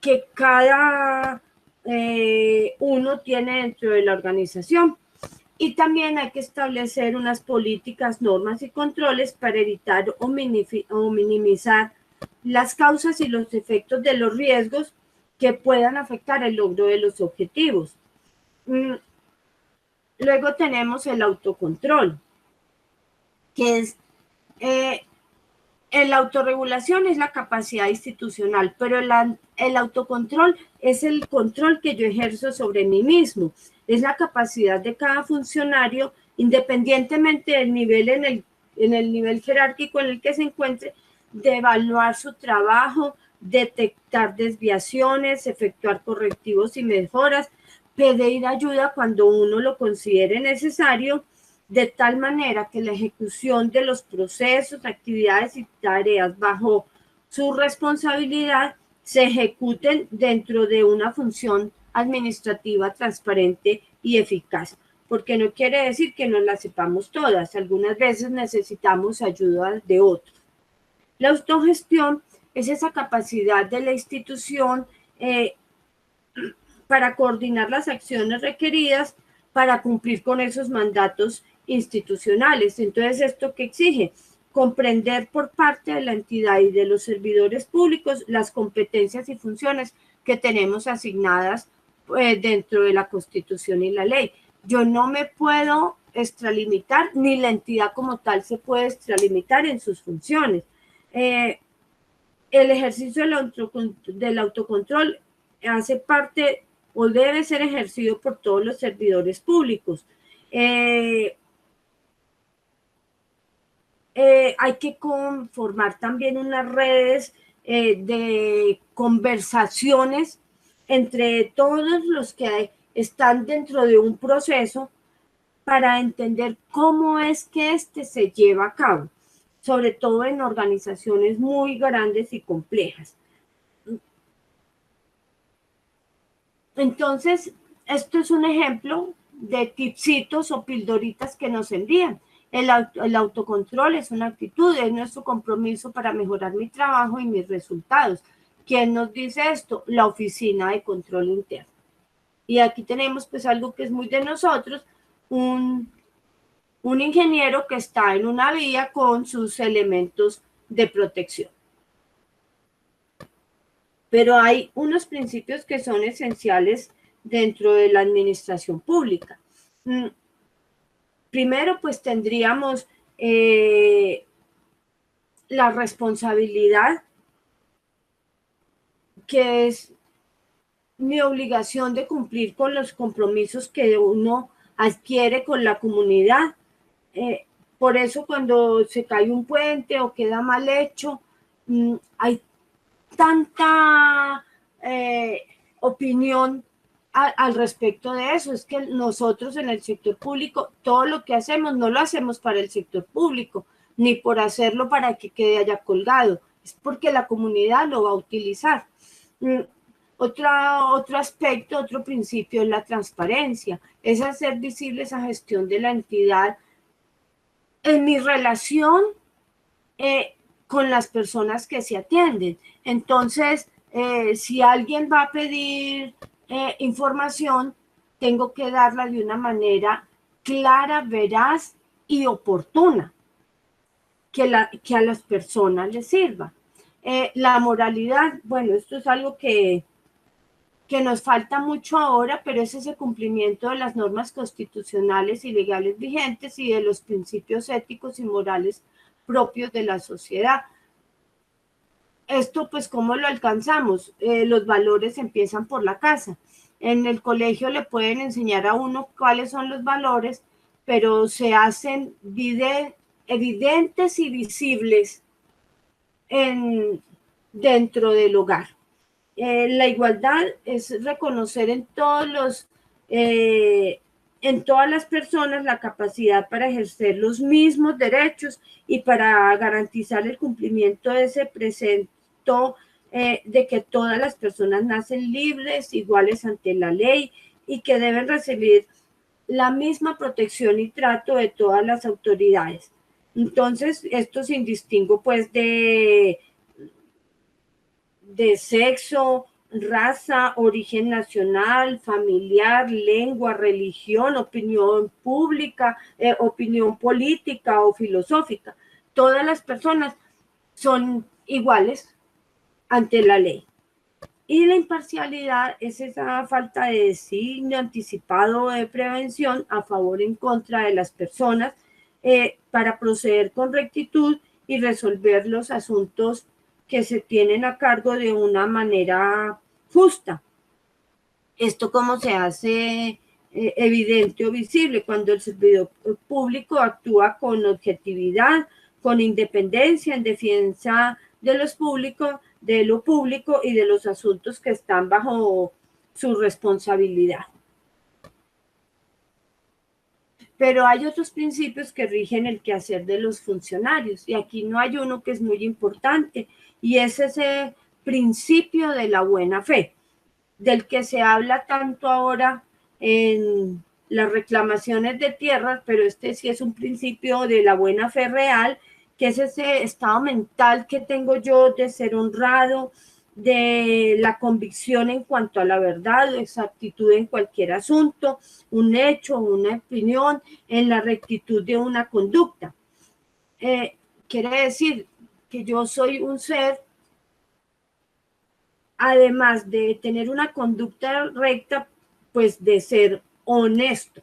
que cada uno tiene dentro de la organización. Y también hay que establecer unas políticas, normas y controles para evitar o minimizar las causas y los efectos de los riesgos que puedan afectar el logro de los objetivos. Luego tenemos el autocontrol, que es la autorregulación es la capacidad institucional, pero el autocontrol es el control que yo ejerzo sobre mí mismo. Es la capacidad de cada funcionario, independientemente del nivel en el nivel jerárquico en el que se encuentre, de evaluar su trabajo, detectar desviaciones, efectuar correctivos y mejoras, pedir ayuda cuando uno lo considere necesario, de tal manera que la ejecución de los procesos, actividades y tareas bajo su responsabilidad se ejecuten dentro de una función administrativa transparente y eficaz, porque no quiere decir que no las sepamos todas, algunas veces necesitamos ayuda de otros. La autogestión es esa capacidad de la institución para coordinar las acciones requeridas para cumplir con esos mandatos institucionales. Entonces, ¿esto qué exige? Comprender por parte de la entidad y de los servidores públicos las competencias y funciones que tenemos asignadas dentro de la Constitución y la ley. Yo no me puedo extralimitar, ni la entidad como tal se puede extralimitar en sus funciones. El ejercicio del autocontrol hace parte o debe ser ejercido por todos los servidores públicos. Hay que conformar también unas redes de conversaciones entre todos los que están dentro de un proceso para entender cómo es que este se lleva a cabo, sobre todo en organizaciones muy grandes y complejas. Entonces, esto es un ejemplo de tipsitos o pildoritas que nos envían. El autocontrol es una actitud, es nuestro compromiso para mejorar mi trabajo y mis resultados. ¿Quién nos dice esto? La Oficina de Control Interno. Y aquí tenemos pues algo que es muy de nosotros, un ingeniero que está en una vía con sus elementos de protección. Pero hay unos principios que son esenciales dentro de la administración pública. Primero, pues tendríamos la responsabilidad, que es mi obligación de cumplir con los compromisos que uno adquiere con la comunidad. Por eso cuando se cae un puente o queda mal hecho, hay tanta opinión al respecto de eso. Es que nosotros en el sector público, todo lo que hacemos no lo hacemos para el sector público, ni por hacerlo para que quede allá colgado, es porque la comunidad lo va a utilizar. Otro aspecto, otro principio es la transparencia, es hacer visible esa gestión de la entidad en mi relación con las personas que se atienden. Entonces, si alguien va a pedir información, tengo que darla de una manera clara, veraz y oportuna, que a las personas les sirva. La moralidad, bueno, esto es algo que nos falta mucho ahora, pero es ese cumplimiento de las normas constitucionales y legales vigentes y de los principios éticos y morales propios de la sociedad. Esto, pues, ¿cómo lo alcanzamos? Los valores empiezan por la casa. En el colegio le pueden enseñar a uno cuáles son los valores, pero se hacen evidentes y visibles dentro del hogar. La igualdad es reconocer en todas las personas la capacidad para ejercer los mismos derechos y para garantizar el cumplimiento de ese precepto de que todas las personas nacen libres, iguales ante la ley y que deben recibir la misma protección y trato de todas las autoridades. Entonces, esto sin distingo pues de sexo, raza, origen nacional, familiar, lengua, religión, opinión pública, opinión política o filosófica. Todas las personas son iguales ante la ley. Y la imparcialidad es esa falta de designio anticipado de prevención a favor o en contra de las personas para proceder con rectitud y resolver los asuntos que se tienen a cargo de una manera justa. ¿Esto cómo se hace evidente o visible? Cuando el servidor público actúa con objetividad, con independencia, en defensa de lo público y de los asuntos que están bajo su responsabilidad. Pero hay otros principios que rigen el quehacer de los funcionarios, y aquí no hay uno que es muy importante, y es ese principio de la buena fe, del que se habla tanto ahora en las reclamaciones de tierras, pero este sí es un principio de la buena fe real, que es ese estado mental que tengo yo de ser honrado, de la convicción en cuanto a la verdad, exactitud en cualquier asunto, un hecho, una opinión, en la rectitud de una conducta. Quiere decir que yo soy un ser, además de tener una conducta recta, pues de ser honesto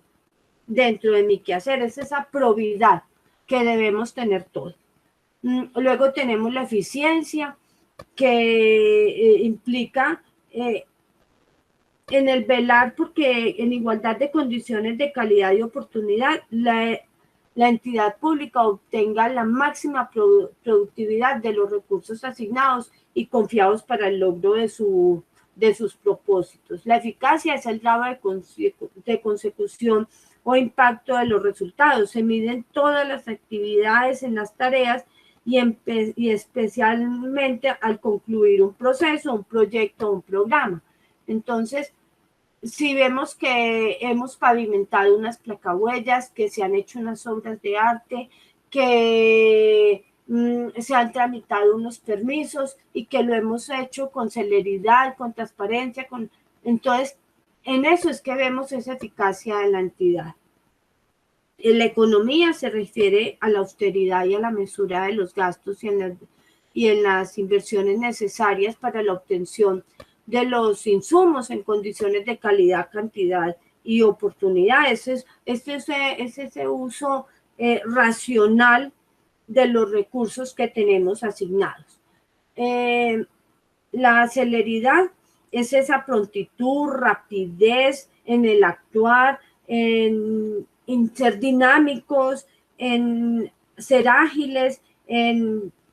dentro de mi quehacer. Es esa probidad que debemos tener todos. Luego tenemos la eficiencia, que implica en el velar porque en igualdad de condiciones de calidad y oportunidad, la entidad pública obtenga la máxima productividad de los recursos asignados y confiados para el logro de sus propósitos. La eficacia es el grado de consecución o impacto de los resultados. Se miden todas las actividades en las tareas y especialmente al concluir un proceso, un proyecto, un programa. Entonces, si vemos que hemos pavimentado unas placahuellas, que se han hecho unas obras de arte, que se han tramitado unos permisos y que lo hemos hecho con celeridad, con transparencia, entonces en eso es que vemos esa eficacia de la entidad. En la economía se refiere a la austeridad y a la mesura de los gastos y en las inversiones necesarias para la obtención de los insumos en condiciones de calidad, cantidad y oportunidad. Es ese uso racional de los recursos que tenemos asignados. La celeridad es esa prontitud, rapidez en el actuar, en ser dinámicos, en ser ágiles,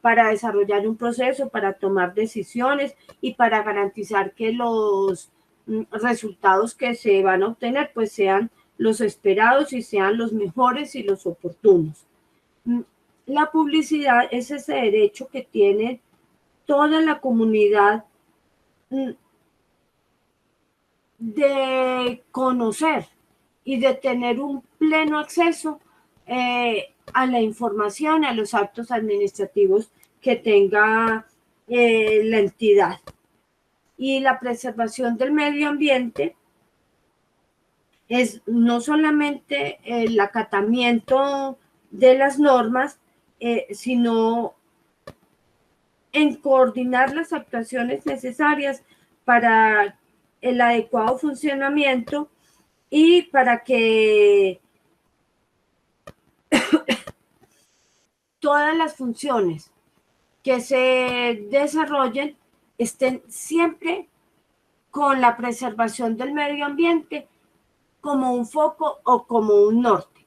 para desarrollar un proceso, para tomar decisiones y para garantizar que los resultados que se van a obtener pues sean los esperados y sean los mejores y los oportunos. La publicidad es ese derecho que tiene toda la comunidad de conocer y de tener un pleno acceso a la información, a los actos administrativos que tenga la entidad. Y la preservación del medio ambiente es no solamente el acatamiento de las normas, sino en coordinar las actuaciones necesarias para el adecuado funcionamiento y para que todas las funciones que se desarrollen estén siempre con la preservación del medio ambiente como un foco o como un norte.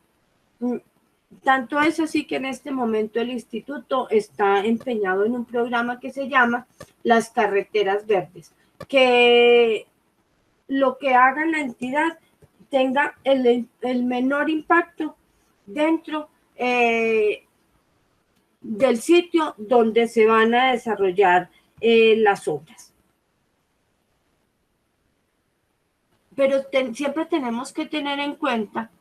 Tanto es así que en este momento el instituto está empeñado en un programa que se llama Las Carreteras Verdes, que lo que haga la entidad tenga el menor impacto dentro del sitio donde se van a desarrollar las obras. Pero siempre tenemos que tener en cuenta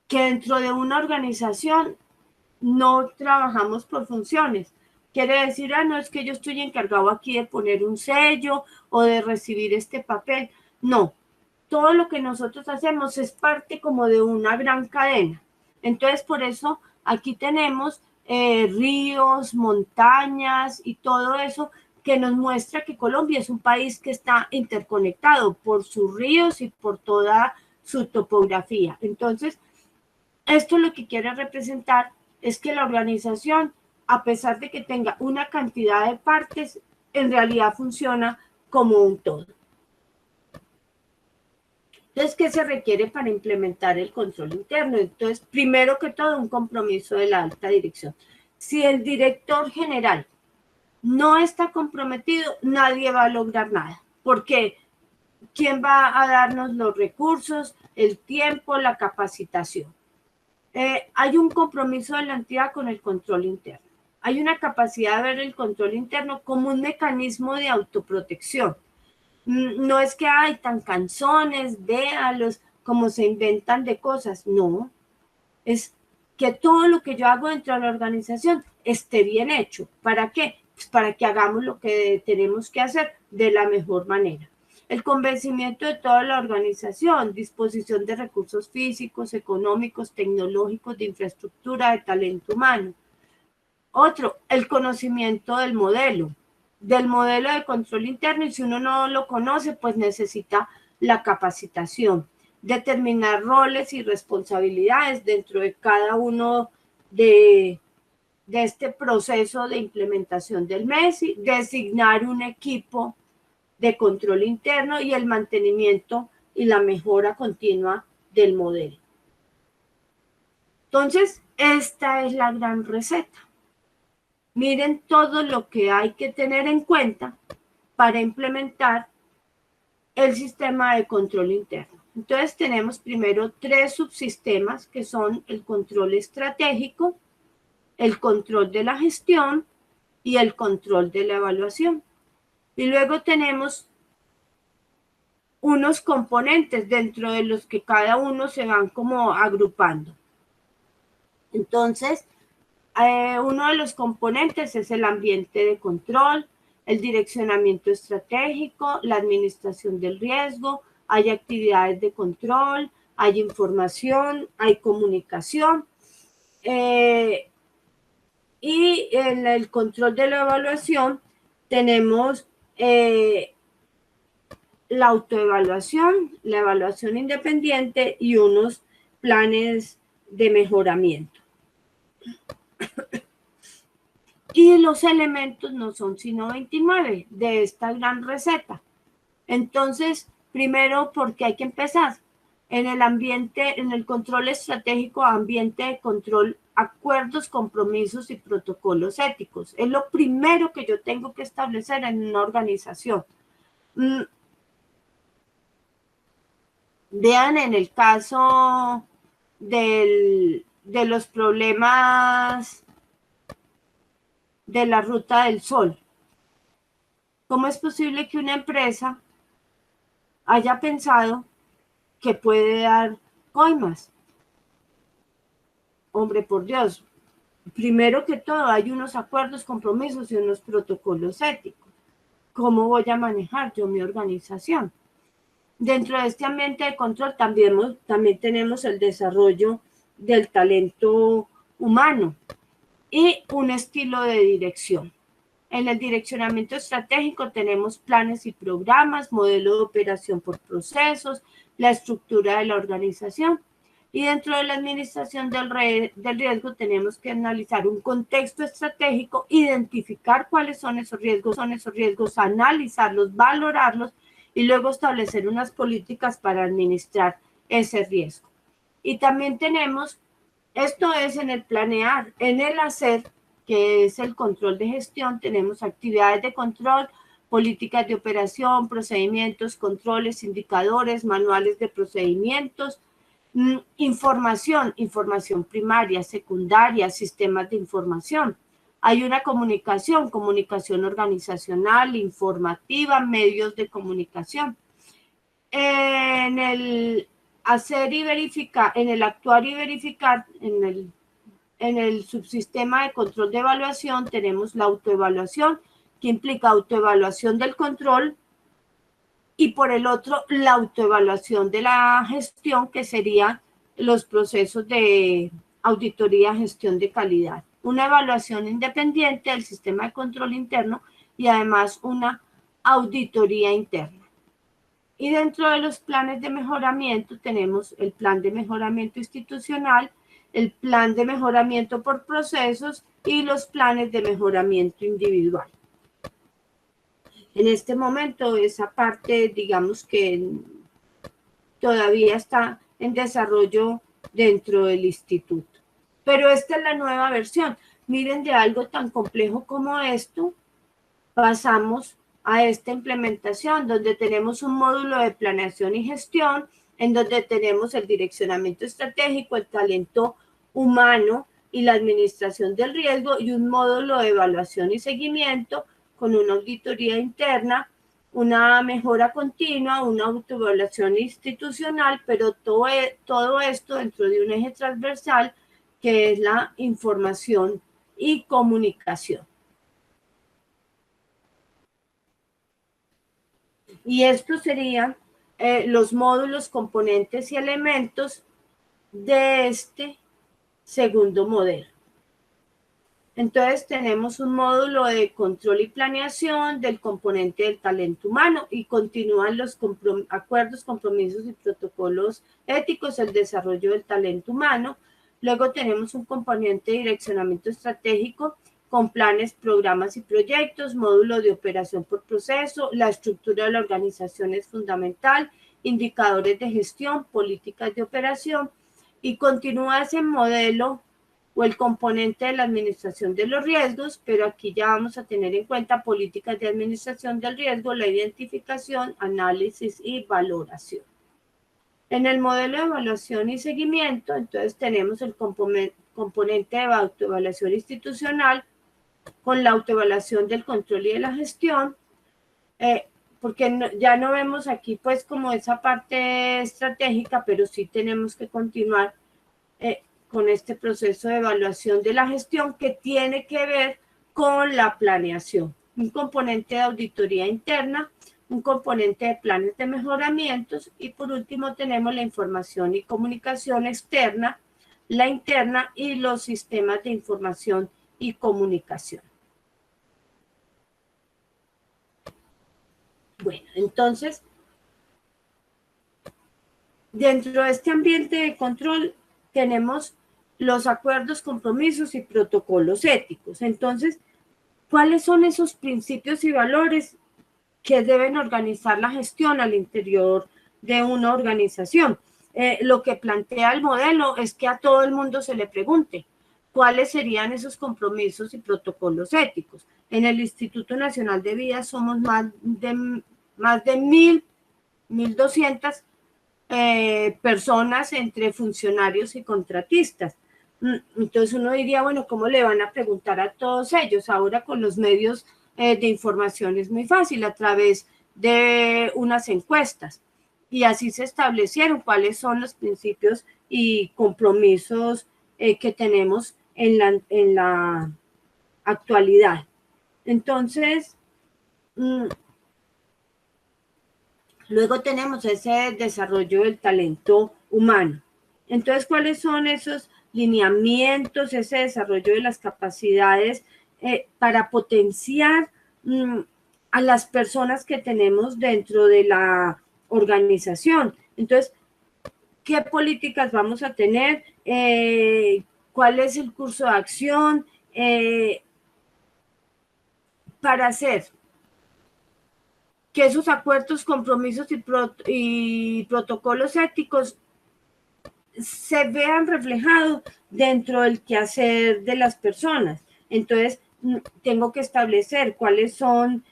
que dentro de una organización no trabajamos por funciones. Quiere decir, no es que yo estoy encargado aquí de poner un sello o de recibir este papel. No, todo lo que nosotros hacemos es parte como de una gran cadena. Entonces, por eso aquí tenemos ríos, montañas y todo eso que nos muestra que Colombia es un país que está interconectado por sus ríos y por toda su topografía. Entonces, esto lo que quiere representar es que la organización, a pesar de que tenga una cantidad de partes, en realidad funciona como un todo. Entonces, ¿qué se requiere para implementar el control interno? Entonces, primero que todo, un compromiso de la alta dirección. Si el director general no está comprometido, nadie va a lograr nada. Porque ¿quién va a darnos los recursos, el tiempo, la capacitación? Hay un compromiso de la entidad con el control interno. hay una capacidad de ver el control interno como un mecanismo de autoprotección. No es que hay tan canzones, véalos, como se inventan de cosas, no, es que todo lo que yo hago dentro de la organización esté bien hecho. ¿Para qué? Pues para que hagamos lo que tenemos que hacer de la mejor manera. El convencimiento de toda la organización, disposición de recursos físicos, económicos, tecnológicos, de infraestructura, de talento humano. Otro, el conocimiento del modelo de control interno, y si uno no lo conoce, pues necesita la capacitación, determinar roles y responsabilidades dentro de cada uno de este proceso de implementación del MESI, designar un equipo de control interno y el mantenimiento y la mejora continua del modelo. Entonces, esta es la gran receta. Miren todo lo que hay que tener en cuenta para implementar el sistema de control interno. Entonces tenemos primero 3 subsistemas que son el control estratégico, el control de la gestión y el control de la evaluación. Y luego tenemos unos componentes dentro de los que cada uno se van como agrupando. Entonces, uno de los componentes es el ambiente de control, el direccionamiento estratégico, la administración del riesgo, hay actividades de control, hay información, hay comunicación. Y en el control de la evaluación tenemos la autoevaluación, la evaluación independiente y unos planes de mejoramiento. Y los elementos no son sino 29 de esta gran receta. Entonces, primero, porque hay que empezar en el ambiente, en el control estratégico, ambiente de control, acuerdos, compromisos y protocolos éticos. Es lo primero que yo tengo que establecer en una organización. Vean en el caso de los problemas de la Ruta del Sol. ¿Cómo es posible que una empresa haya pensado que puede dar coimas? Hombre, por Dios, primero que todo hay unos acuerdos, compromisos y unos protocolos éticos. ¿Cómo voy a manejar yo mi organización? Dentro de este ambiente de control también tenemos el desarrollo del talento humano y un estilo de dirección. En el direccionamiento estratégico tenemos planes y programas, modelo de operación por procesos, la estructura de la organización. Y dentro de la administración del riesgo tenemos que analizar un contexto estratégico, identificar cuáles son esos riesgos, analizarlos, valorarlos y luego establecer unas políticas para administrar ese riesgo. Y también tenemos, esto es en el planear, en el hacer, que es el control de gestión, tenemos actividades de control, políticas de operación, procedimientos, controles, indicadores, manuales de procedimientos, información primaria, secundaria, sistemas de información. Hay una comunicación organizacional, informativa, medios de comunicación. En el hacer y verificar, en el actuar y verificar, en el subsistema de control de evaluación tenemos la autoevaluación, que implica autoevaluación del control, y por el otro, la autoevaluación de la gestión, que serían los procesos de auditoría, gestión de calidad. Una evaluación independiente del sistema de control interno y además una auditoría interna. Y dentro de los planes de mejoramiento tenemos el plan de mejoramiento institucional, el plan de mejoramiento por procesos y los planes de mejoramiento individual. En este momento esa parte, digamos que todavía está en desarrollo dentro del instituto. Pero esta es la nueva versión. Miren, de algo tan complejo como esto, pasamos a esta implementación donde tenemos un módulo de planeación y gestión, en donde tenemos el direccionamiento estratégico, el talento humano, y la administración del riesgo, y un módulo de evaluación y seguimiento con una auditoría interna, una mejora continua, una autoevaluación institucional, pero todo esto dentro de un eje transversal que es la información y comunicación. Y estos serían los módulos, componentes y elementos de este segundo modelo. Entonces tenemos un módulo de control y planeación del componente del talento humano y continúan los acuerdos, compromisos y protocolos éticos, el desarrollo del talento humano. Luego tenemos un componente de direccionamiento estratégico con planes, programas y proyectos, módulo de operación por proceso, la estructura de la organización es fundamental, indicadores de gestión, políticas de operación, y continúa ese modelo o el componente de la administración de los riesgos, pero aquí ya vamos a tener en cuenta políticas de administración del riesgo, la identificación, análisis y valoración. En el modelo de evaluación y seguimiento, entonces tenemos el componente de autoevaluación institucional con la autoevaluación del control y de la gestión, porque ya no vemos aquí pues como esa parte estratégica, pero sí tenemos que continuar con este proceso de evaluación de la gestión que tiene que ver con la planeación. Un componente de auditoría interna, un componente de planes de mejoramientos y por último tenemos la información y comunicación externa, la interna y los sistemas de información y comunicación. Bueno, entonces, dentro de este ambiente de control tenemos los acuerdos, compromisos y protocolos éticos. Entonces, ¿cuáles son esos principios y valores que deben organizar la gestión al interior de una organización? Lo que plantea el modelo es que a todo el mundo se le pregunte cuáles serían esos compromisos y protocolos éticos. En el Instituto Nacional de Vida somos más de 1.200 personas entre funcionarios y contratistas. Entonces uno diría, bueno, ¿cómo le van a preguntar a todos ellos? Ahora con los medios de información es muy fácil, a través de unas encuestas. Y así se establecieron cuáles son los principios y compromisos que tenemos en la actualidad. Entonces, luego tenemos ese desarrollo del talento humano. Entonces, ¿cuáles son esos lineamientos, ese desarrollo de las capacidades para potenciar a las personas que tenemos dentro de la organización? Entonces, ¿qué políticas vamos a tener? ¿Cuál es el curso de acción para hacer que esos acuerdos, compromisos y protocolos éticos se vean reflejados dentro del quehacer de las personas? Entonces, tengo que establecer cuáles son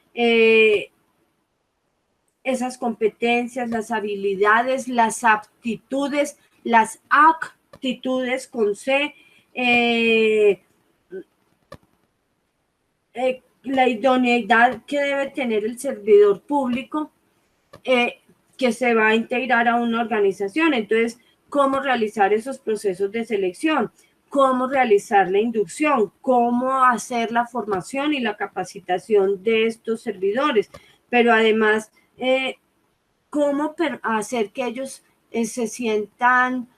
esas competencias, las habilidades, las aptitudes, las actitudes con C, la idoneidad que debe tener el servidor público que se va a integrar a una organización. Entonces, cómo realizar esos procesos de selección, cómo realizar la inducción, cómo hacer la formación y la capacitación de estos servidores, pero además, cómo hacer que ellos se sientan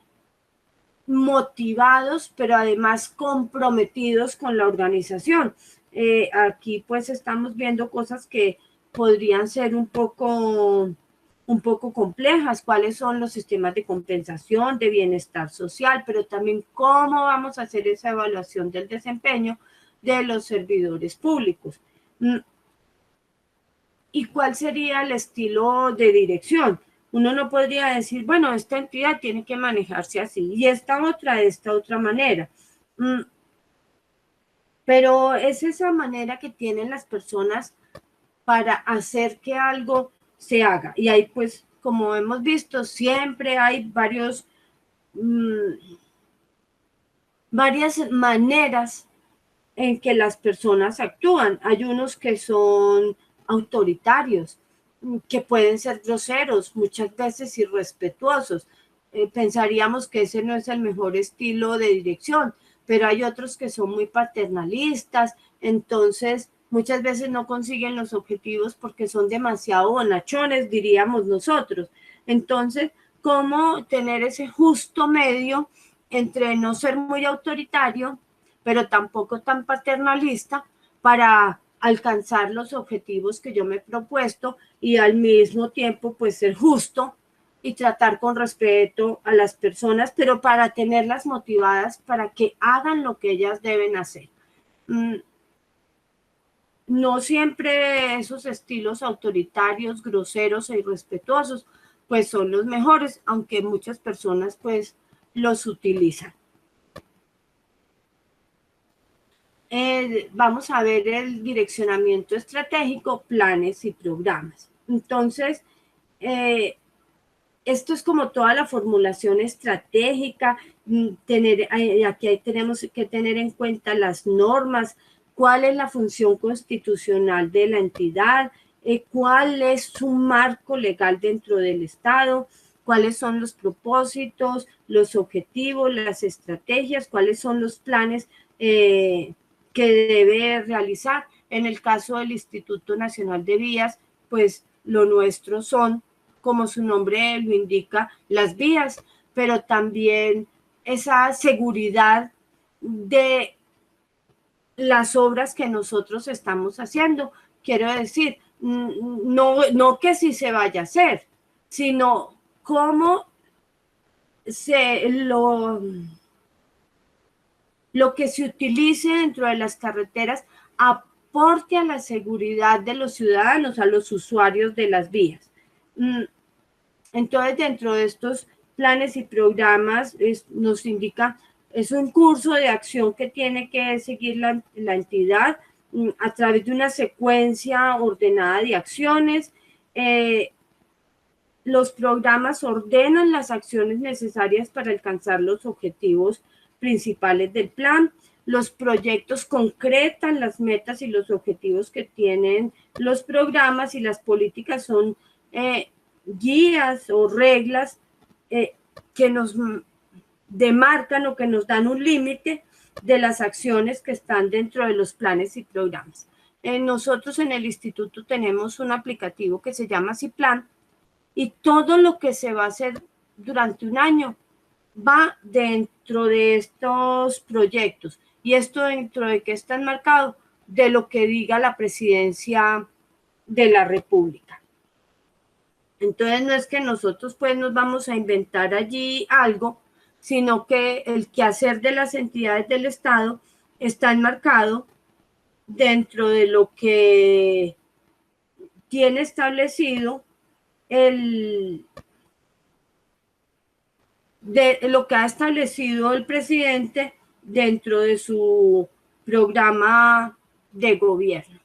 motivados, pero además comprometidos con la organización. Aquí pues estamos viendo cosas que podrían ser un poco complejas, cuáles son los sistemas de compensación, de bienestar social, pero también cómo vamos a hacer esa evaluación del desempeño de los servidores públicos. ¿Y cuál sería el estilo de dirección? Uno no podría decir, bueno, esta entidad tiene que manejarse así y esta otra de esta otra manera. Pero es esa manera que tienen las personas para hacer que algo se haga. Y ahí, pues, como hemos visto, siempre hay varios varias maneras en que las personas actúan. Hay unos que son autoritarios, que pueden ser groseros, muchas veces irrespetuosos. Pensaríamos que ese no es el mejor estilo de dirección, pero hay otros que son muy paternalistas, entonces muchas veces no consiguen los objetivos porque son demasiado bonachones, diríamos nosotros. Entonces, ¿cómo tener ese justo medio entre no ser muy autoritario, pero tampoco tan paternalista para alcanzar los objetivos que yo me he propuesto y al mismo tiempo pues ser justo y tratar con respeto a las personas, pero para tenerlas motivadas para que hagan lo que ellas deben hacer? No siempre esos estilos autoritarios, groseros e irrespetuosos pues son los mejores, aunque muchas personas pues los utilizan. Vamos a ver el direccionamiento estratégico, planes y programas. Entonces, esto es como toda la formulación estratégica, aquí tenemos que tener en cuenta las normas, cuál es la función constitucional de la entidad, cuál es su marco legal dentro del Estado, cuáles son los propósitos, los objetivos, las estrategias, cuáles son los planes que debe realizar. En el caso del Instituto Nacional de Vías, pues lo nuestro son, como su nombre lo indica, las vías, pero también esa seguridad de las obras que nosotros estamos haciendo. Quiero decir, no que sí se vaya a hacer, sino cómo lo que se utilice dentro de las carreteras aporte a la seguridad de los ciudadanos, a los usuarios de las vías. Entonces, dentro de estos planes y programas nos indica, es un curso de acción que tiene que seguir la entidad a través de una secuencia ordenada de acciones. Los programas ordenan las acciones necesarias para alcanzar los objetivos principales del plan. Los proyectos concretan las metas y los objetivos que tienen los programas, y las políticas son guías o reglas que nos demarcan o que nos dan un límite de las acciones que están dentro de los planes y programas. Nosotros en el instituto tenemos un aplicativo que se llama Ciplan, y todo lo que se va a hacer durante un año va dentro de estos proyectos. ¿Y esto dentro de qué está enmarcado? De lo que diga la presidencia de la República. Entonces no es que nosotros pues nos vamos a inventar allí algo, sino que el quehacer de las entidades del Estado está enmarcado dentro de lo que tiene establecido de lo que ha establecido el presidente dentro de su programa de gobierno.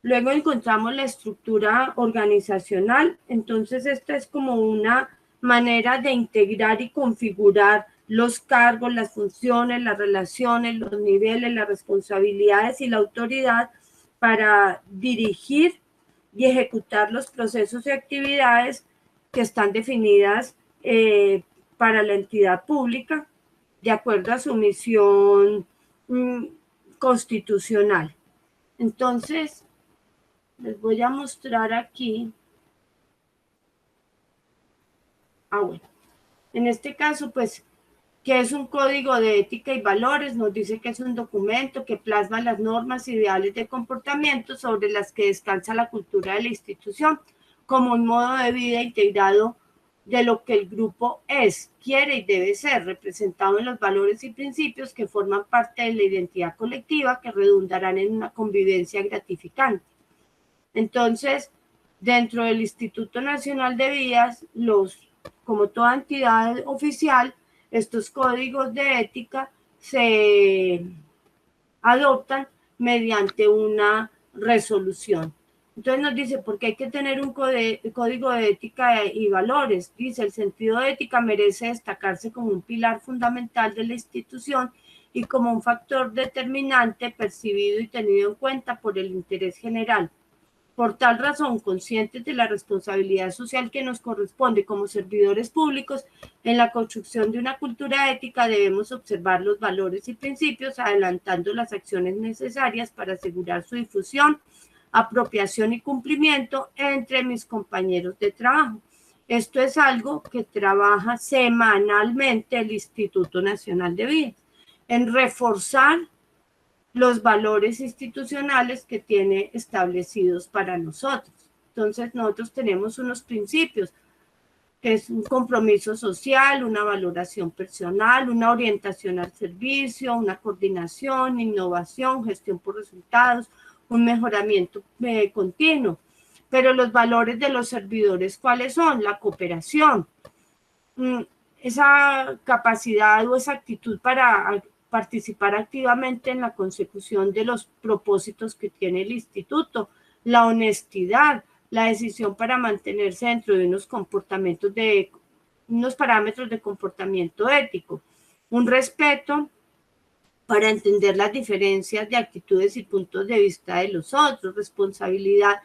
Luego encontramos la estructura organizacional. Entonces esta es como una manera de integrar y configurar los cargos, las funciones, las relaciones, los niveles, las responsabilidades y la autoridad para dirigir y ejecutar los procesos y actividades que están definidas para la entidad pública de acuerdo a su misión constitucional. Entonces, les voy a mostrar aquí. Bueno, en este caso, pues, que es un código de ética y valores, nos dice que es un documento que plasma las normas ideales de comportamiento sobre las que descansa la cultura de la institución, como un modo de vida integrado de lo que el grupo es, quiere y debe ser, representado en los valores y principios que forman parte de la identidad colectiva, que redundarán en una convivencia gratificante. Entonces, dentro del Instituto Nacional de Vías, como toda entidad oficial, estos códigos de ética se adoptan mediante una resolución. Entonces nos dice, ¿por qué hay que tener un código de ética y valores? Dice, el sentido de ética merece destacarse como un pilar fundamental de la institución y como un factor determinante percibido y tenido en cuenta por el interés general. Por tal razón, conscientes de la responsabilidad social que nos corresponde como servidores públicos, en la construcción de una cultura ética debemos observar los valores y principios, adelantando las acciones necesarias para asegurar su difusión, apropiación y cumplimiento entre mis compañeros de trabajo. Esto es algo que trabaja semanalmente el Instituto Nacional de Vías, en reforzar los valores institucionales que tiene establecidos para nosotros. Entonces, nosotros tenemos unos principios, que es un compromiso social, una valoración personal, una orientación al servicio, una coordinación, innovación, gestión por resultados, un mejoramiento continuo. Pero los valores de los servidores, ¿cuáles son? La cooperación, esa capacidad o esa actitud para participar activamente en la consecución de los propósitos que tiene el instituto, la honestidad, la decisión para mantenerse dentro de unos parámetros de comportamiento ético, un respeto para entender las diferencias de actitudes y puntos de vista de los otros, responsabilidad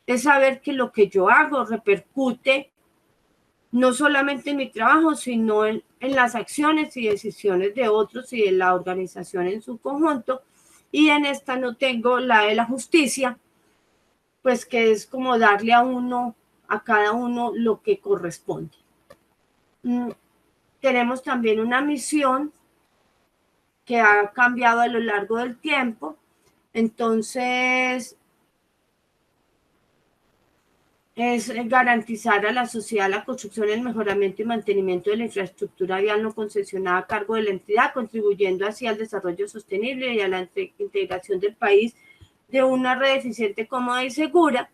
es saber que lo que yo hago repercute no solamente en mi trabajo, sino en las acciones y decisiones de otros y de la organización en su conjunto. Y en esta no tengo la de la justicia, pues que es como darle a cada uno lo que corresponde. Tenemos también una misión que ha cambiado a lo largo del tiempo. Entonces, es garantizar a la sociedad la construcción, el mejoramiento y mantenimiento de la infraestructura vial no concesionada a cargo de la entidad, contribuyendo así al desarrollo sostenible y a la integración del país de una red eficiente, cómoda y segura.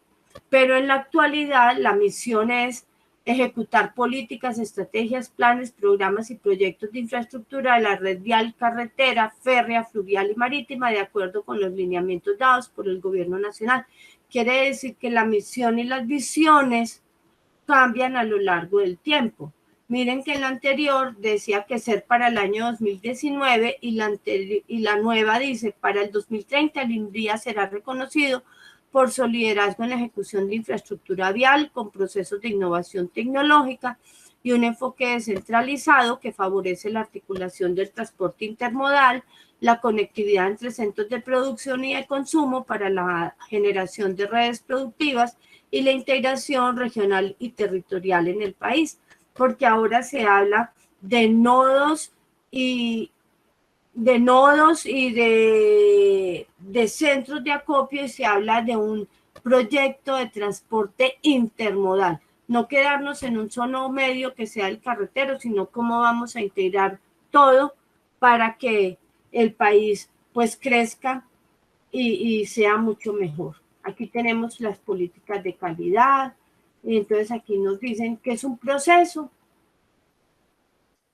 Pero en la actualidad la misión es ejecutar políticas, estrategias, planes, programas y proyectos de infraestructura de la red vial, carretera, férrea, fluvial y marítima, de acuerdo con los lineamientos dados por el Gobierno Nacional. Quiere decir que la misión y las visiones cambian a lo largo del tiempo. Miren que en la anterior decía que ser para el año 2019 y la nueva dice para el 2030 el INVIA será reconocido por su liderazgo en la ejecución de infraestructura vial con procesos de innovación tecnológica y un enfoque descentralizado que favorece la articulación del transporte intermodal, la conectividad entre centros de producción y de consumo para la generación de redes productivas y la integración regional y territorial en el país, porque ahora se habla de nodos y de centros de acopio, y se habla de un proyecto de transporte intermodal. No quedarnos en un solo medio que sea el carretero, sino cómo vamos a integrar todo para que el país pues crezca y sea mucho mejor. Aquí tenemos las políticas de calidad, y entonces aquí nos dicen que es un proceso,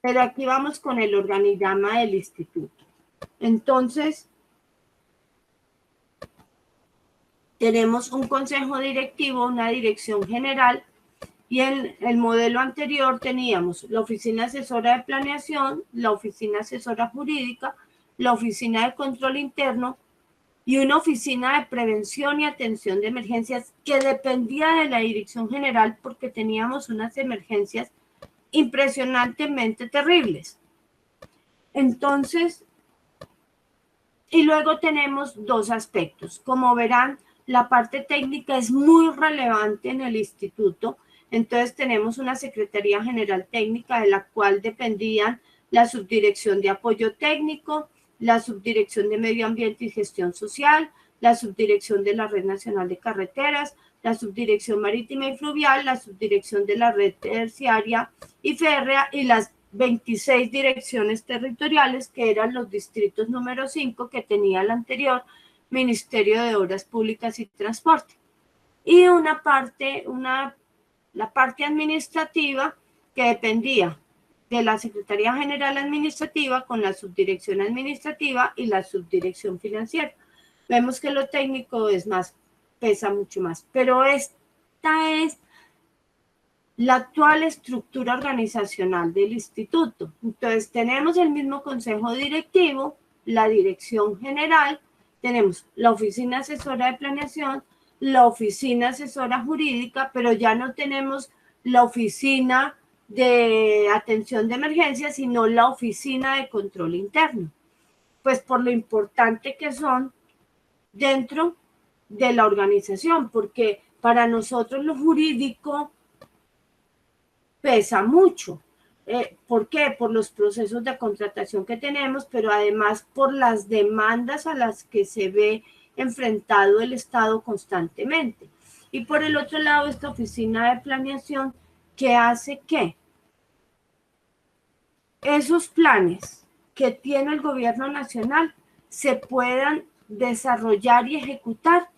pero aquí vamos con el organigrama del instituto. Entonces, tenemos un consejo directivo, una dirección general, y en el modelo anterior teníamos la oficina asesora de planeación, la oficina asesora jurídica, la oficina de control interno y una oficina de prevención y atención de emergencias que dependía de la dirección general porque teníamos unas emergencias impresionantemente terribles. Entonces, y luego tenemos dos aspectos. Como verán, la parte técnica es muy relevante en el instituto. Entonces tenemos una Secretaría General Técnica de la cual dependían la Subdirección de Apoyo Técnico, la Subdirección de Medio Ambiente y Gestión Social, la Subdirección de la Red Nacional de Carreteras, la Subdirección Marítima y Fluvial, la Subdirección de la Red Terciaria y Férrea y las 26 direcciones territoriales que eran los distritos número 5 que tenía el anterior Ministerio de Obras Públicas y Transporte. Y la parte administrativa que dependía de la Secretaría General Administrativa con la Subdirección Administrativa y la Subdirección Financiera. Vemos que lo técnico es más pesa mucho más. Pero esta es la actual estructura organizacional del instituto. Entonces, tenemos el mismo consejo directivo, la dirección general, tenemos la oficina asesora de planeación, la oficina asesora jurídica, pero ya no tenemos la oficina de atención de emergencias, sino la oficina de control interno. Pues por lo importante que son dentro de la organización, porque para nosotros lo jurídico pesa mucho. ¿Por qué? Por los procesos de contratación que tenemos, pero además por las demandas a las que se ve enfrentado el Estado constantemente. Y por el otro lado, esta oficina de planeación que hace que esos planes que tiene el gobierno nacional se puedan desarrollar y ejecutar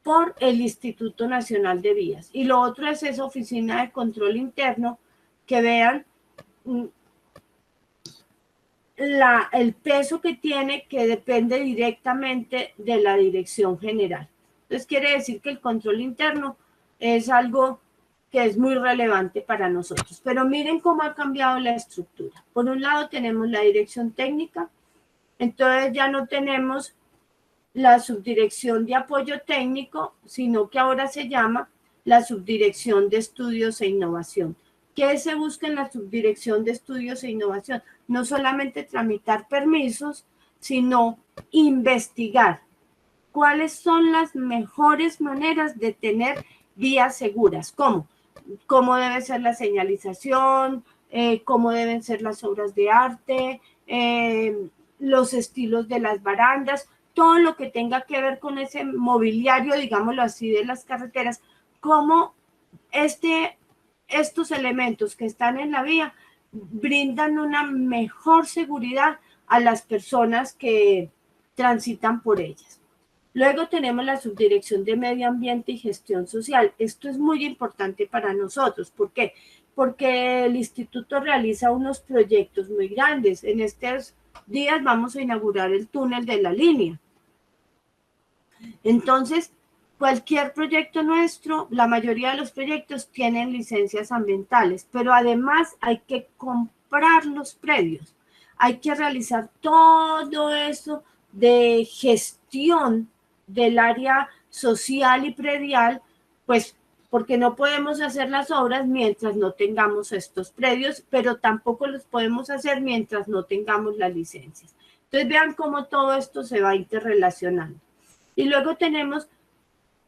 por el Instituto Nacional de Vías. Y lo otro es esa oficina de control interno, que vean el peso que tiene, que depende directamente de la dirección general. Entonces quiere decir que el control interno es algo que es muy relevante para nosotros. Pero miren cómo ha cambiado la estructura. Por un lado tenemos la dirección técnica, entonces ya no tenemos la subdirección de apoyo técnico, sino que ahora se llama la subdirección de estudios e innovación. ¿Qué se busca en la subdirección de estudios e innovación? No solamente tramitar permisos, sino investigar cuáles son las mejores maneras de tener vías seguras. ¿Cómo? Cómo debe ser la señalización, cómo deben ser las obras de arte, los estilos de las barandas, todo lo que tenga que ver con ese mobiliario, digámoslo así, de las carreteras, cómo estos elementos que están en la vía brindan una mejor seguridad a las personas que transitan por ellas. Luego tenemos la subdirección de medio ambiente y gestión social. Esto es muy importante para nosotros. ¿Por qué? Porque el instituto realiza unos proyectos muy grandes. En estos días vamos a inaugurar el túnel de la línea. Entonces, cualquier proyecto nuestro, la mayoría de los proyectos tienen licencias ambientales, pero además hay que comprar los predios. Hay que realizar todo eso de gestión del área social y predial, pues porque no podemos hacer las obras mientras no tengamos estos predios, pero tampoco los podemos hacer mientras no tengamos las licencias. Entonces vean cómo todo esto se va interrelacionando. Y luego tenemos,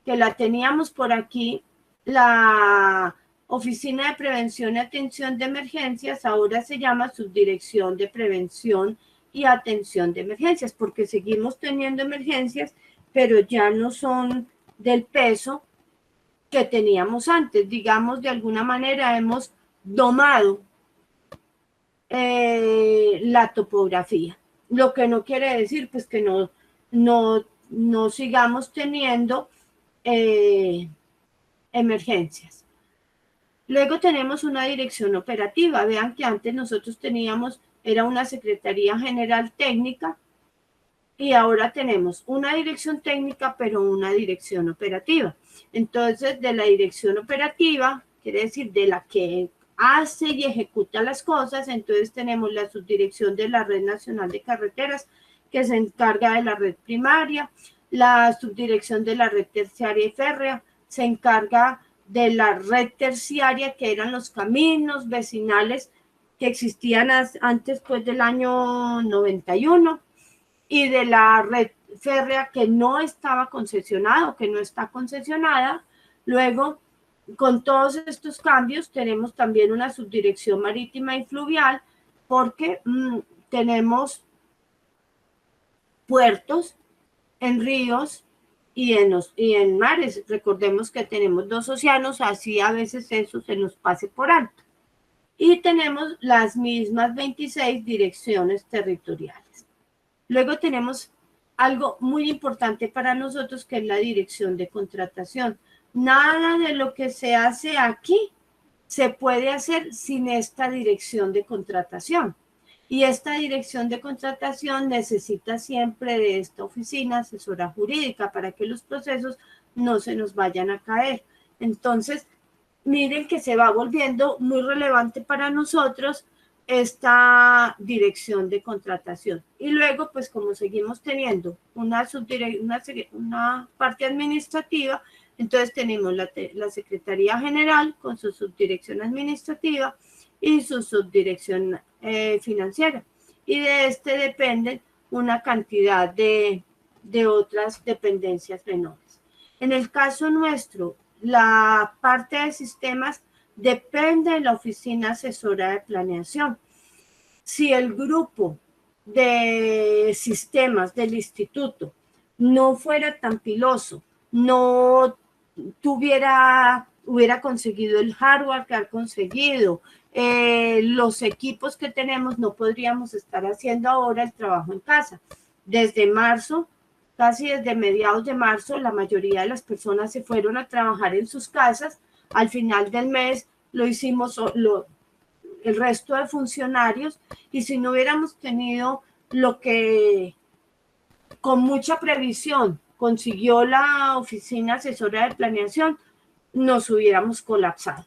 que la teníamos por aquí, la Oficina de Prevención y Atención de Emergencias, ahora se llama Subdirección de Prevención y Atención de Emergencias, porque seguimos teniendo emergencias, pero ya no son del peso que teníamos antes. Digamos, de alguna manera hemos domado la topografía, lo que no quiere decir pues que no sigamos teniendo emergencias. Luego tenemos una dirección operativa. Vean que antes nosotros teníamos, era una Secretaría General Técnica, y ahora tenemos una dirección técnica, pero una dirección operativa. Entonces, de la dirección operativa, quiere decir de la que hace y ejecuta las cosas, entonces tenemos la subdirección de la Red Nacional de Carreteras, que se encarga de la red primaria, la subdirección de la red terciaria y férrea, se encarga de la red terciaria, que eran los caminos vecinales que existían antes pues, del año 91, y de la red férrea que no estaba concesionada o que no está concesionada. Luego, con todos estos cambios, tenemos también una subdirección marítima y fluvial, porque tenemos puertos en ríos y en mares. Recordemos que tenemos 2 océanos, así a veces eso se nos pase por alto. Y tenemos las mismas 26 direcciones territoriales. Luego tenemos algo muy importante para nosotros, que es la dirección de contratación. Nada de lo que se hace aquí se puede hacer sin esta dirección de contratación. Y esta dirección de contratación necesita siempre de esta oficina asesora jurídica para que los procesos no se nos vayan a caer. Entonces, miren que se va volviendo muy relevante para nosotros esta dirección de contratación. Y luego, pues como seguimos teniendo una parte administrativa, entonces tenemos la Secretaría General con su subdirección administrativa y su subdirección financiera. Y de este dependen una cantidad de otras dependencias menores. En el caso nuestro, la parte de sistemas depende de la oficina asesora de planeación. Si el grupo de sistemas del instituto no fuera tan piloso, no hubiera conseguido el hardware que ha conseguido, los equipos que tenemos, no podríamos estar haciendo ahora el trabajo en casa. Desde marzo, casi desde mediados de marzo, la mayoría de las personas se fueron a trabajar en sus casas. Al final del mes lo hicimos el resto de funcionarios, y si no hubiéramos tenido lo que con mucha previsión consiguió la oficina asesora de planeación, nos hubiéramos colapsado.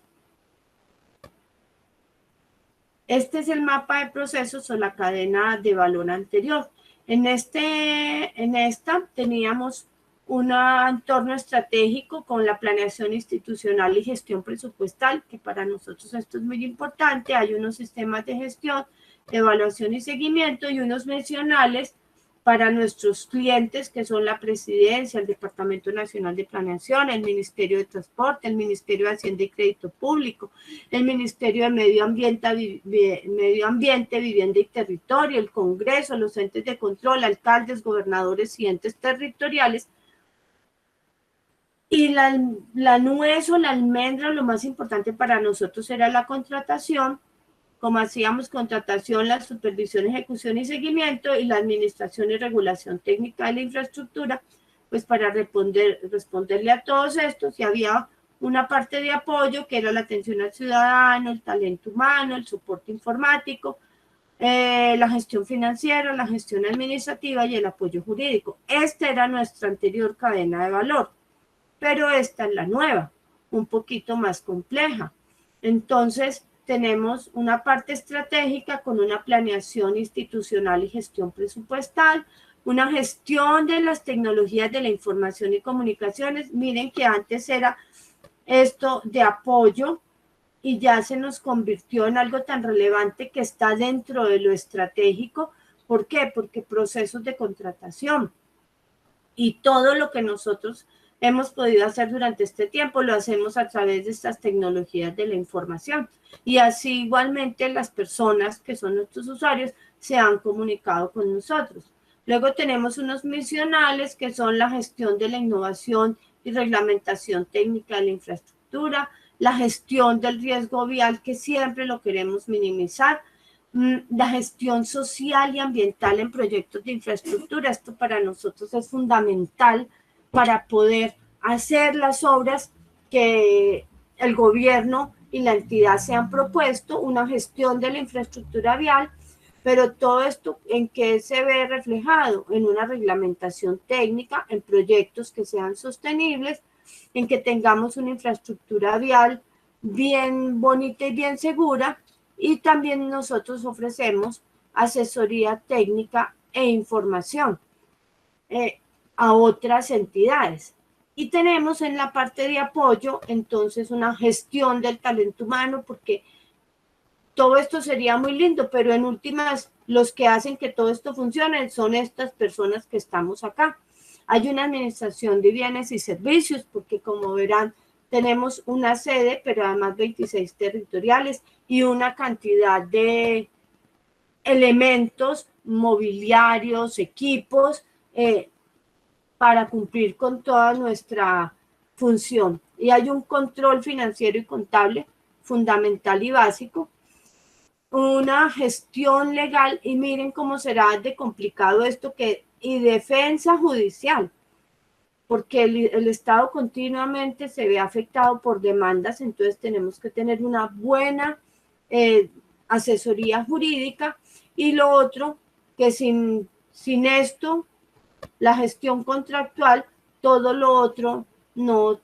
Este es el mapa de procesos o la cadena de valor anterior. En esta teníamos un entorno estratégico con la planeación institucional y gestión presupuestal, que para nosotros esto es muy importante. Hay unos sistemas de gestión, evaluación y seguimiento, y unos mencionales para nuestros clientes, que son la Presidencia, el Departamento Nacional de Planeación, el Ministerio de Transporte, el Ministerio de Hacienda y Crédito Público, el Ministerio de Medio Ambiente, Vivienda y Territorio, el Congreso, los entes de control, alcaldes, gobernadores y entes territoriales. Y la nuez o la almendra, lo más importante para nosotros era la contratación. Como hacíamos contratación, la supervisión, ejecución y seguimiento, y la administración y regulación técnica de la infraestructura, pues para responderle a todos estos, y había una parte de apoyo que era la atención al ciudadano, el talento humano, el soporte informático, la gestión financiera, la gestión administrativa y el apoyo jurídico. Esta era nuestra anterior cadena de valor, pero esta es la nueva, un poquito más compleja. Entonces, tenemos una parte estratégica con una planeación institucional y gestión presupuestal, una gestión de las tecnologías de la información y comunicaciones. Miren que antes era esto de apoyo y ya se nos convirtió en algo tan relevante que está dentro de lo estratégico. ¿Por qué? Porque procesos de contratación y todo lo que nosotros hemos podido hacer durante este tiempo lo hacemos a través de estas tecnologías de la información, y así igualmente las personas que son nuestros usuarios se han comunicado con nosotros. Luego tenemos unos misionales que son la gestión de la innovación y reglamentación técnica de la infraestructura, la gestión del riesgo vial, que siempre lo queremos minimizar, la gestión social y ambiental en proyectos de infraestructura. Esto para nosotros es fundamental para poder hacer las obras que el gobierno y la entidad se han propuesto, una gestión de la infraestructura vial, pero todo esto ¿en qué se ve reflejado? En una reglamentación técnica, en proyectos que sean sostenibles, en que tengamos una infraestructura vial bien bonita y bien segura, y también nosotros ofrecemos asesoría técnica e información a otras entidades. Y tenemos en la parte de apoyo, entonces, una gestión del talento humano, porque todo esto sería muy lindo, pero en últimas, los que hacen que todo esto funcione son estas personas que estamos acá. Hay una administración de bienes y servicios, porque como verán, tenemos una sede, pero además 26 territoriales y una cantidad de elementos mobiliarios, equipos, para cumplir con toda nuestra función. Y hay un control financiero y contable fundamental y básico, una gestión legal, y miren cómo será de complicado esto, y defensa judicial, porque el Estado continuamente se ve afectado por demandas, entonces tenemos que tener una buena asesoría jurídica. Y lo otro, que sin esto, la gestión contractual, todo lo otro no,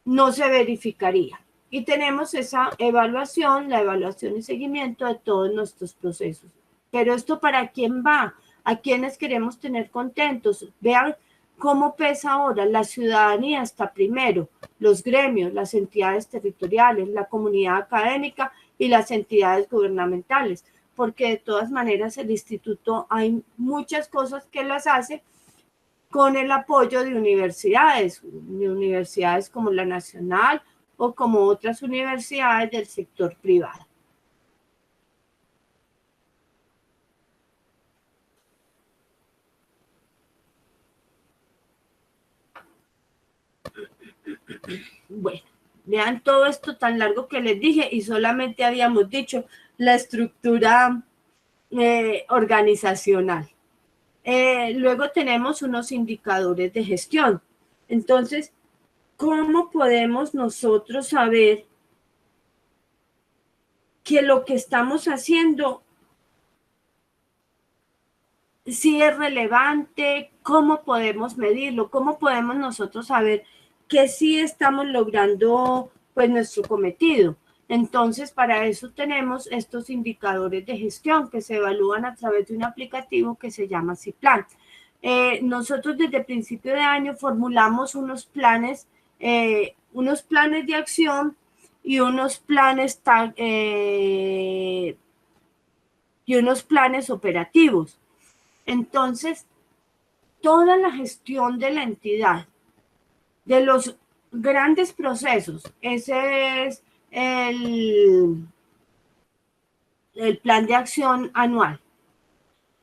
no se verificaría. Y tenemos esa evaluación, la evaluación y seguimiento de todos nuestros procesos. Pero ¿esto para quién va? ¿A quiénes queremos tener contentos? Vean cómo pesa ahora. La ciudadanía está primero, los gremios, las entidades territoriales, la comunidad académica y las entidades gubernamentales, porque de todas maneras el instituto hay muchas cosas que las hace con el apoyo de universidades como la Nacional o como otras universidades del sector privado. Bueno, vean todo esto tan largo que les dije y solamente habíamos dicho la estructura organizacional. Luego tenemos unos indicadores de gestión. Entonces, ¿cómo podemos nosotros saber que lo que estamos haciendo sí es relevante? ¿Cómo podemos medirlo? ¿Cómo podemos nosotros saber que sí estamos logrando pues nuestro cometido? Entonces, para eso tenemos estos indicadores de gestión que se evalúan a través de un aplicativo que se llama Ciplan. Nosotros desde principio de año formulamos unos planes de acción y unos planes operativos. Entonces, toda la gestión de la entidad, de los grandes procesos, ese es el plan de acción anual.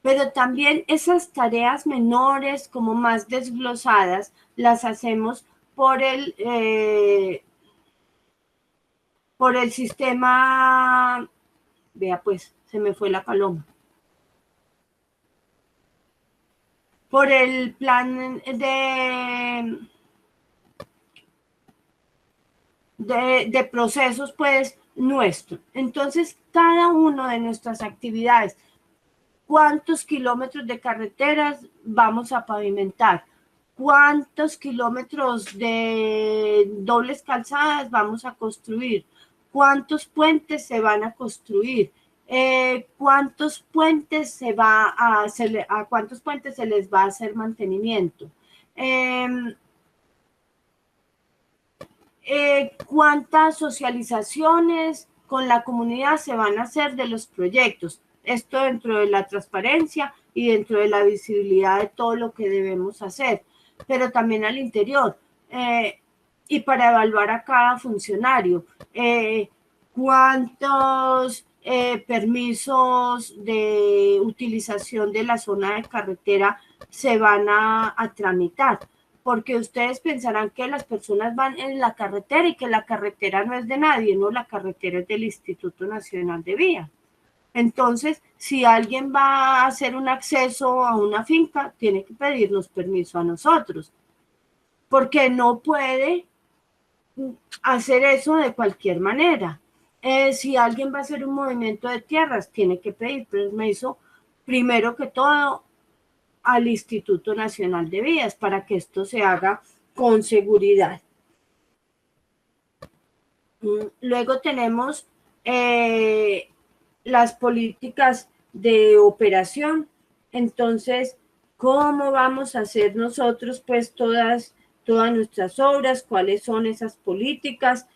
Pero también esas tareas menores, como más desglosadas, las hacemos por el sistema, vea pues, se me fue la paloma. Por el plan de procesos, pues, nuestro. Entonces, cada una de nuestras actividades, ¿cuántos kilómetros de carreteras vamos a pavimentar? ¿Cuántos kilómetros de dobles calzadas vamos a construir? ¿Cuántos puentes se van a construir? ¿Cuántos puentes a cuántos puentes se les va a hacer mantenimiento? ¿Cuántas socializaciones con la comunidad se van a hacer de los proyectos? Esto dentro de la transparencia y dentro de la visibilidad de todo lo que debemos hacer, pero también al interior. Y para evaluar a cada funcionario, cuántos permisos de utilización de la zona de carretera se van a tramitar, porque ustedes pensarán que las personas van en la carretera y que la carretera no es de nadie, no, la carretera es del Instituto Nacional de Vías. Entonces, si alguien va a hacer un acceso a una finca, tiene que pedirnos permiso a nosotros, porque no puede hacer eso de cualquier manera. Si alguien va a hacer un movimiento de tierras, tiene que pedir permiso, primero que todo, al Instituto Nacional de Vías para que esto se haga con seguridad. Luego tenemos las políticas de operación. Entonces, ¿cómo vamos a hacer nosotros pues todas nuestras obras? ¿Cuáles son esas políticas?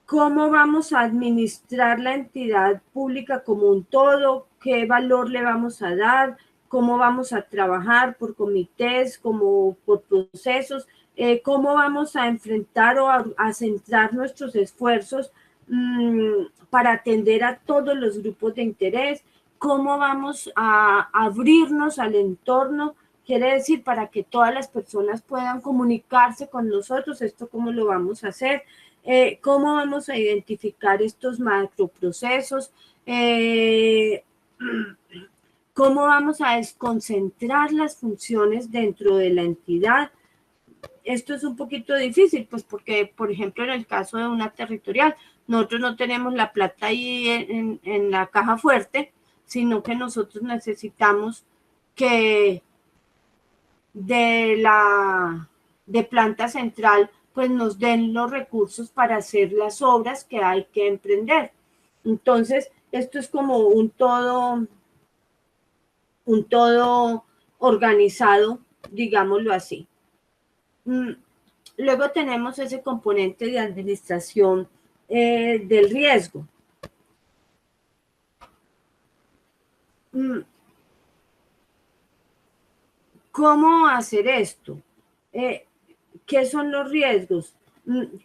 ¿Cómo vamos a administrar la entidad pública como un todo? ¿Qué valor le vamos a dar? ¿Cómo vamos a trabajar por comités, como por procesos? ¿Cómo vamos a enfrentar o a centrar nuestros esfuerzos para atender a todos los grupos de interés? ¿Cómo vamos a abrirnos al entorno? Quiere decir, para que todas las personas puedan comunicarse con nosotros. ¿Esto cómo lo vamos a hacer? ¿Cómo vamos a identificar estos macroprocesos? ¿Cómo vamos a desconcentrar las funciones dentro de la entidad? esto es un poquito difícil, pues porque, por ejemplo, en el caso de una territorial, nosotros no tenemos la plata ahí en la caja fuerte, sino que nosotros necesitamos que de planta central pues nos den los recursos para hacer las obras que hay que emprender. Entonces, esto es como un todo organizado, digámoslo así. Luego tenemos ese componente de administración del riesgo. ¿Cómo hacer esto? ¿Qué son los riesgos?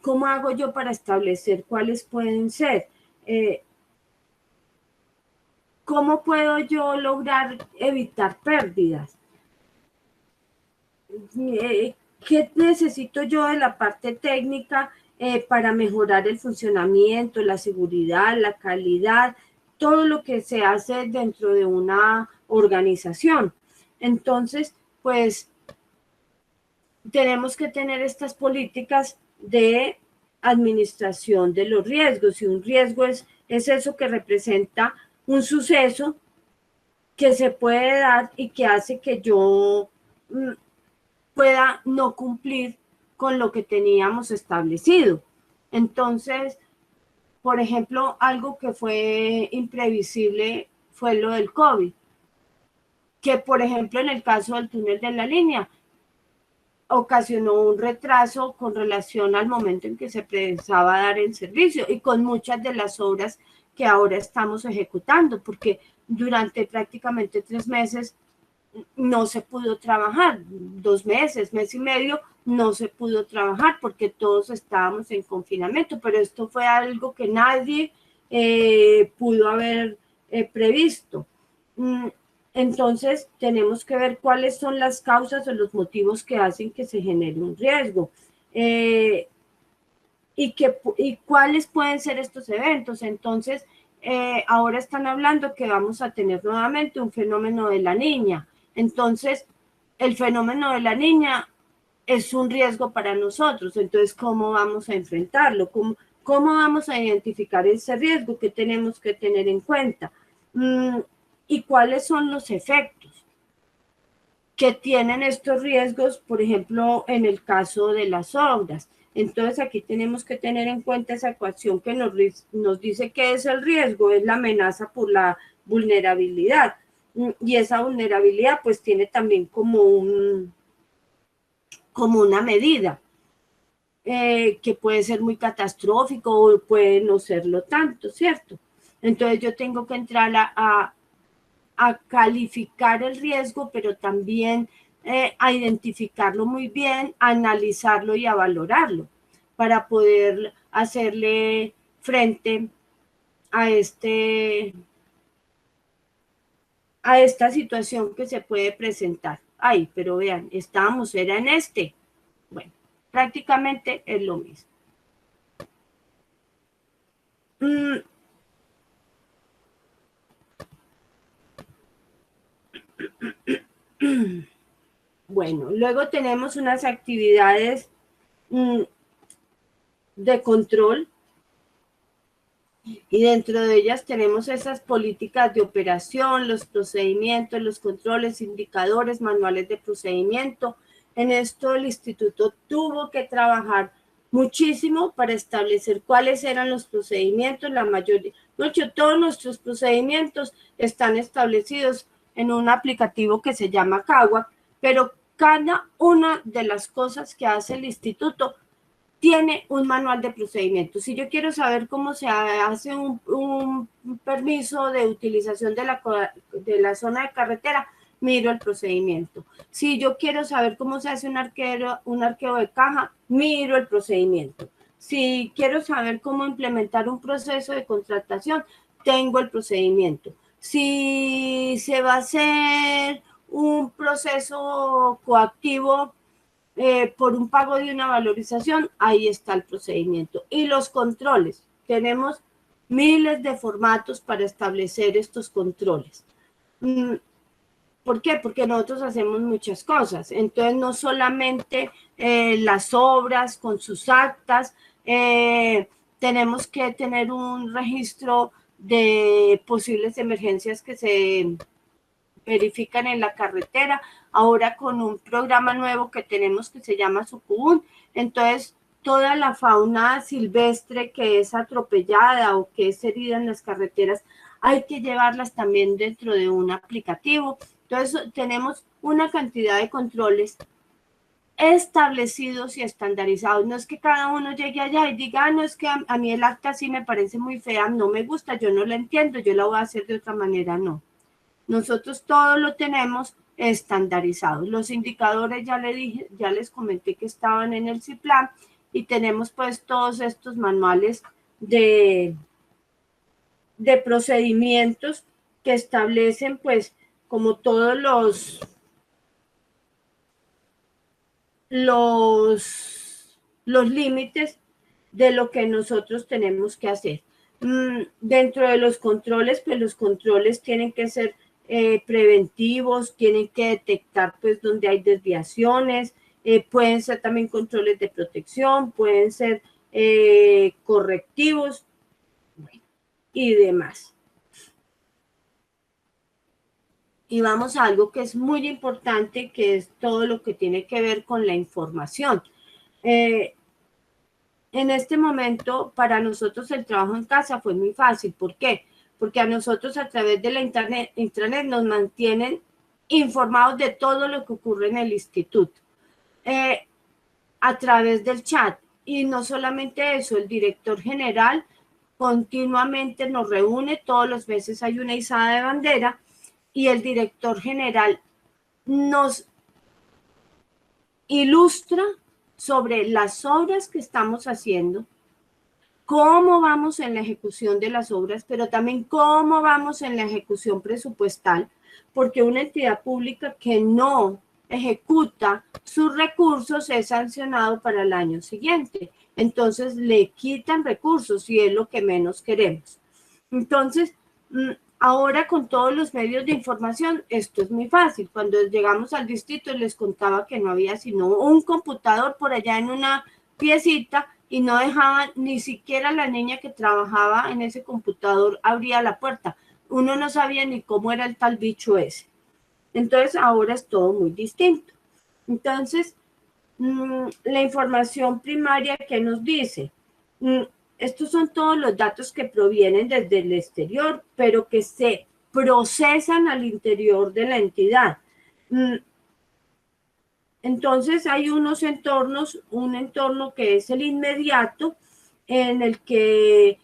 ¿Cómo hago yo para establecer cuáles pueden ser? ¿Cómo puedo yo lograr evitar pérdidas? ¿Qué necesito yo de la parte técnica para mejorar el funcionamiento, la seguridad, la calidad, todo lo que se hace dentro de una organización? Entonces, pues tenemos que tener estas políticas de administración de los riesgos, y un riesgo es eso que representa un suceso que se puede dar y que hace que yo pueda no cumplir con lo que teníamos establecido. Entonces, por ejemplo, algo que fue imprevisible fue lo del COVID, que por ejemplo en el caso del túnel de la línea, ocasionó un retraso con relación al momento en que se pensaba dar el servicio y con muchas de las obras que ahora estamos ejecutando, porque durante prácticamente 3 meses no se pudo trabajar, 2 meses, mes y medio, no se pudo trabajar porque todos estábamos en confinamiento, pero esto fue algo que nadie pudo haber previsto. Entonces, tenemos que ver cuáles son las causas o los motivos que hacen que se genere un riesgo. Y cuáles pueden ser estos eventos. Entonces, ahora están hablando que vamos a tener nuevamente un fenómeno de la niña. Entonces, el fenómeno de la niña es un riesgo para nosotros. Entonces, ¿cómo vamos a enfrentarlo? ¿Cómo vamos a identificar ese riesgo que tenemos que tener en cuenta? ¿Y cuáles son los efectos que tienen estos riesgos, por ejemplo, en el caso de las obras? Entonces, aquí tenemos que tener en cuenta esa ecuación que nos dice qué es el riesgo, es la amenaza por la vulnerabilidad. Y esa vulnerabilidad, pues, tiene también como una medida, que puede ser muy catastrófico o puede no serlo tanto, ¿cierto? Entonces, yo tengo que entrar a calificar el riesgo, pero también a identificarlo muy bien, a analizarlo y a valorarlo para poder hacerle frente a esta situación que se puede presentar. Ay, pero vean, era en este. Bueno, prácticamente es lo mismo. Bueno, luego tenemos unas actividades de control, y dentro de ellas tenemos esas políticas de operación, los procedimientos, los controles, indicadores, manuales de procedimiento. En esto el instituto tuvo que trabajar muchísimo para establecer cuáles eran los procedimientos. La mayoría, todos nuestros procedimientos están establecidos en un aplicativo que se llama CAWAC, pero cada una de las cosas que hace el instituto tiene un manual de procedimientos. Si yo quiero saber cómo se hace un permiso de utilización de la zona de carretera, miro el procedimiento. Si yo quiero saber cómo se hace un arqueo de caja, miro el procedimiento. Si quiero saber cómo implementar un proceso de contratación, tengo el procedimiento. Si se va a hacer un proceso coactivo por un pago de una valorización, ahí está el procedimiento. Y los controles, tenemos miles de formatos para establecer estos controles. ¿Por qué? Porque nosotros hacemos muchas cosas. Entonces, no solamente las obras con sus actas, tenemos que tener un registro de posibles emergencias que se verifican en la carretera, ahora con un programa nuevo que tenemos que se llama Sucubún. Entonces, toda la fauna silvestre que es atropellada o que es herida en las carreteras, hay que llevarlas también dentro de un aplicativo. Entonces, tenemos una cantidad de controles establecidos y estandarizados. No es que cada uno llegue allá y diga, ah, no, es que a mí el acta sí me parece muy fea, no me gusta, yo no la entiendo, yo la voy a hacer de otra manera, no. Nosotros todo lo tenemos estandarizado. Los indicadores ya le dije, ya les comenté que estaban en el CIPLAN y tenemos pues todos estos manuales de procedimientos que establecen pues como todos los límites de lo que nosotros tenemos que hacer. Dentro de los controles, pues los controles tienen que ser preventivos, tienen que detectar pues donde hay desviaciones, pueden ser también controles de protección, pueden ser correctivos y demás. Y vamos a algo que es muy importante, que es todo lo que tiene que ver con la información. En este momento, para nosotros el trabajo en casa fue muy fácil. ¿Por qué? Porque a nosotros a través de la intranet nos mantienen informados de todo lo que ocurre en el instituto, a través del chat. Y no solamente eso, el director general continuamente nos reúne, todos los meses hay una izada de bandera, y el director general nos ilustra sobre las obras que estamos haciendo, cómo vamos en la ejecución de las obras, pero también cómo vamos en la ejecución presupuestal, porque una entidad pública que no ejecuta sus recursos es sancionado para el año siguiente. Entonces le quitan recursos y es lo que menos queremos. Entonces, ahora con todos los medios de información, esto es muy fácil. Cuando llegamos al distrito les contaba que no había sino un computador por allá en una piecita y no dejaban, ni siquiera la niña que trabajaba en ese computador abría la puerta. Uno no sabía ni cómo era el tal bicho ese. Entonces ahora es todo muy distinto. Entonces, la información primaria que nos dice, estos son todos los datos que provienen desde el exterior, pero que se procesan al interior de la entidad. Entonces hay unos entornos, un entorno que es el inmediato, en el que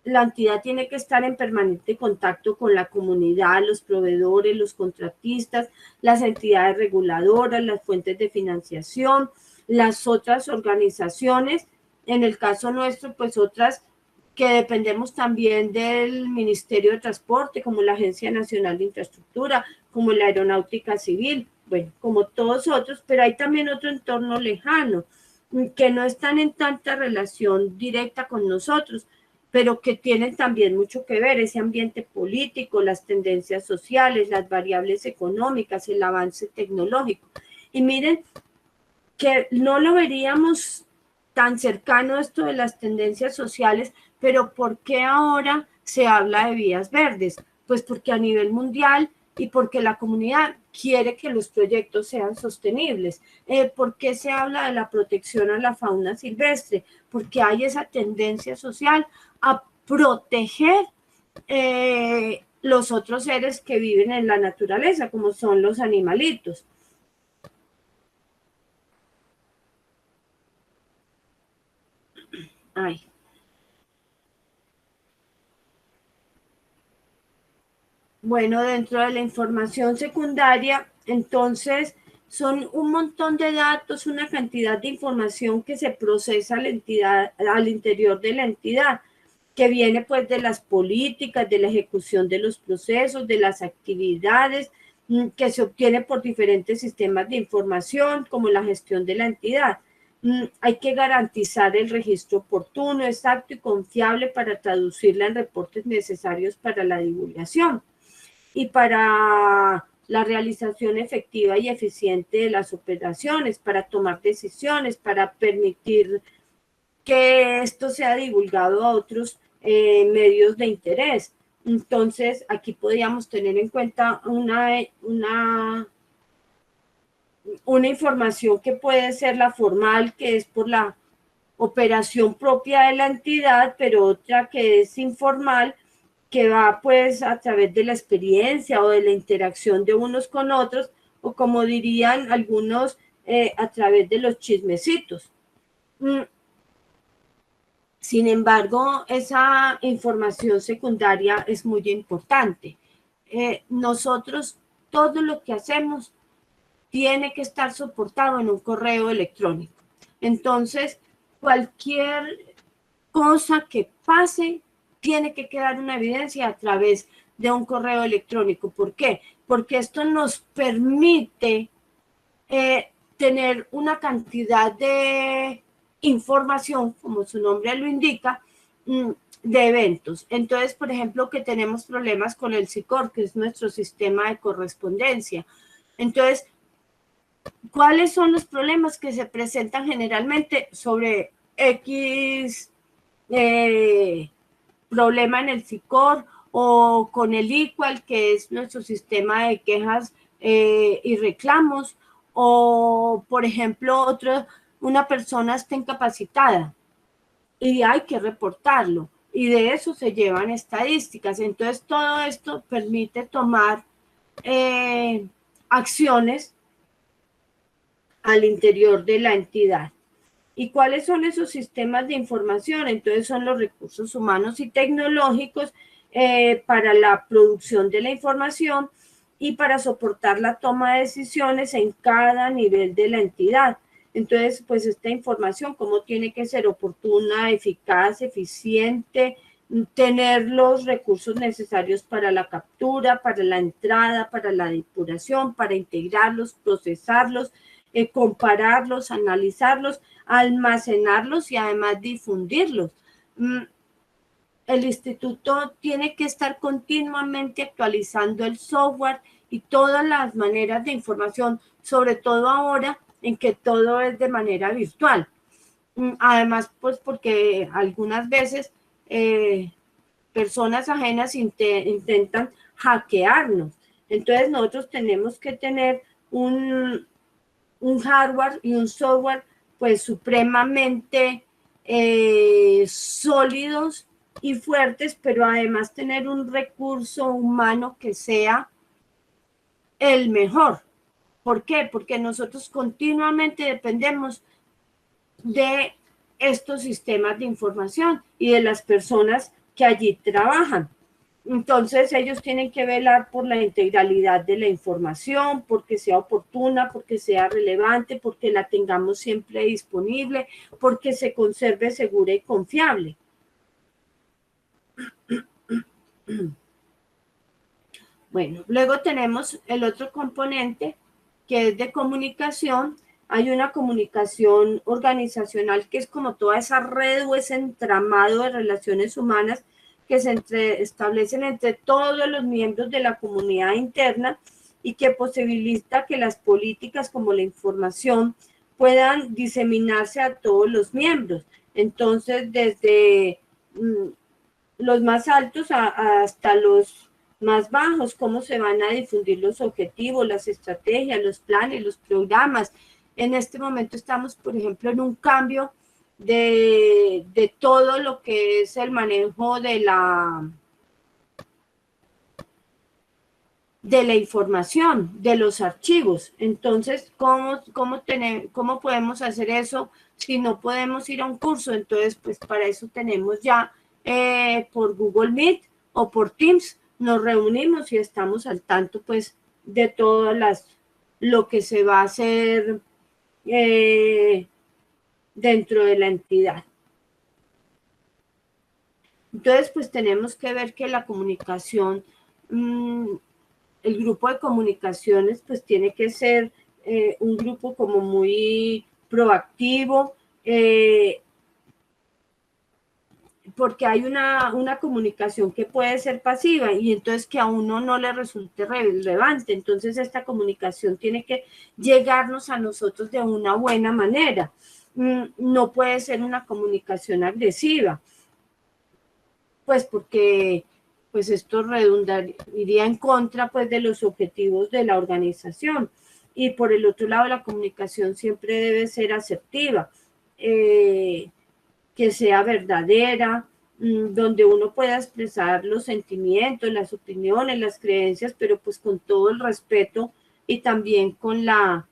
la entidad tiene que estar en permanente contacto con la comunidad, los proveedores, los contratistas, las entidades reguladoras, las fuentes de financiación, las otras organizaciones, en el caso nuestro, pues otras que dependemos también del Ministerio de Transporte, como la Agencia Nacional de Infraestructura, como la Aeronáutica Civil, bueno, como todos otros, pero hay también otro entorno lejano, que no están en tanta relación directa con nosotros, pero que tienen también mucho que ver, ese ambiente político, las tendencias sociales, las variables económicas, el avance tecnológico. Y miren que no lo veríamos tan cercano esto de las tendencias sociales, pero ¿por qué ahora se habla de vías verdes? Pues porque a nivel mundial y porque la comunidad quiere que los proyectos sean sostenibles. ¿Por qué se habla de la protección a la fauna silvestre? Porque hay esa tendencia social a proteger los otros seres que viven en la naturaleza, como son los animalitos. Ay. Bueno, dentro de la información secundaria, entonces son un montón de datos, una cantidad de información que se procesa a la entidad, al interior de la entidad, que viene pues de las políticas, de la ejecución de los procesos, de las actividades, que se obtiene por diferentes sistemas de información, como la gestión de la entidad. Hay que garantizar el registro oportuno, exacto y confiable para traducirla en reportes necesarios para la divulgación. y para la realización efectiva y eficiente de las operaciones, para tomar decisiones, para permitir que esto sea divulgado a otros medios de interés. Entonces, aquí podríamos tener en cuenta una información que puede ser la formal, que es por la operación propia de la entidad, pero otra que es informal, que va pues a través de la experiencia o de la interacción de unos con otros, o como dirían algunos, a través de los chismecitos. Sin embargo, esa información secundaria es muy importante. Nosotros, todo lo que hacemos tiene que estar soportado en un correo electrónico. Entonces, cualquier cosa que pase tiene que quedar una evidencia a través de un correo electrónico. ¿Por qué? Porque esto nos permite tener una cantidad de información, como su nombre lo indica, de eventos. Entonces, por ejemplo, que tenemos problemas con el SICOR, que es nuestro sistema de correspondencia. Entonces, ¿cuáles son los problemas que se presentan generalmente sobre X problema en el SICOR o con el IQUAL, que es nuestro sistema de quejas y reclamos, o por ejemplo, una persona está incapacitada y hay que reportarlo, y de eso se llevan estadísticas. Entonces, todo esto permite tomar acciones al interior de la entidad. ¿Y cuáles son esos sistemas de información? Entonces son los recursos humanos y tecnológicos para la producción de la información y para soportar la toma de decisiones en cada nivel de la entidad. Entonces, pues esta información, cómo tiene que ser oportuna, eficaz, eficiente, tener los recursos necesarios para la captura, para la entrada, para la depuración, para integrarlos, procesarlos, compararlos, analizarlos, almacenarlos y además difundirlos. El instituto tiene que estar continuamente actualizando el software y todas las maneras de información, sobre todo ahora en que todo es de manera virtual. Además, pues porque algunas veces personas ajenas intentan hackearnos. Entonces nosotros tenemos que tener un hardware y un software pues supremamente sólidos y fuertes, pero además tener un recurso humano que sea el mejor. ¿Por qué? Porque nosotros continuamente dependemos de estos sistemas de información y de las personas que allí trabajan. Entonces ellos tienen que velar por la integralidad de la información, porque sea oportuna, porque sea relevante, porque la tengamos siempre disponible, porque se conserve segura y confiable. Bueno, luego tenemos el otro componente que es de comunicación. Hay una comunicación organizacional que es como toda esa red o ese entramado de relaciones humanas que se establecen entre todos los miembros de la comunidad interna y que posibilita que las políticas como la información puedan diseminarse a todos los miembros. Entonces, desde los más altos hasta los más bajos, cómo se van a difundir los objetivos, las estrategias, los planes, los programas. En este momento estamos, por ejemplo, en un cambio de todo lo que es el manejo de la información, de los archivos. Entonces, ¿cómo podemos hacer eso si no podemos ir a un curso? Entonces, pues para eso tenemos ya por Google Meet o por Teams, nos reunimos y estamos al tanto pues de todas lo que se va a hacer dentro de la entidad. Entonces, pues tenemos que ver que la comunicación, el grupo de comunicaciones, pues tiene que ser un grupo como muy proactivo, porque hay una comunicación que puede ser pasiva y entonces que a uno no le resulte relevante. Entonces esta comunicación tiene que llegarnos a nosotros de una buena manera. No puede ser una comunicación agresiva, pues porque pues esto iría en contra pues de los objetivos de la organización. Y por el otro lado, la comunicación siempre debe ser asertiva, que sea verdadera, donde uno pueda expresar los sentimientos, las opiniones, las creencias, pero pues con todo el respeto y también con la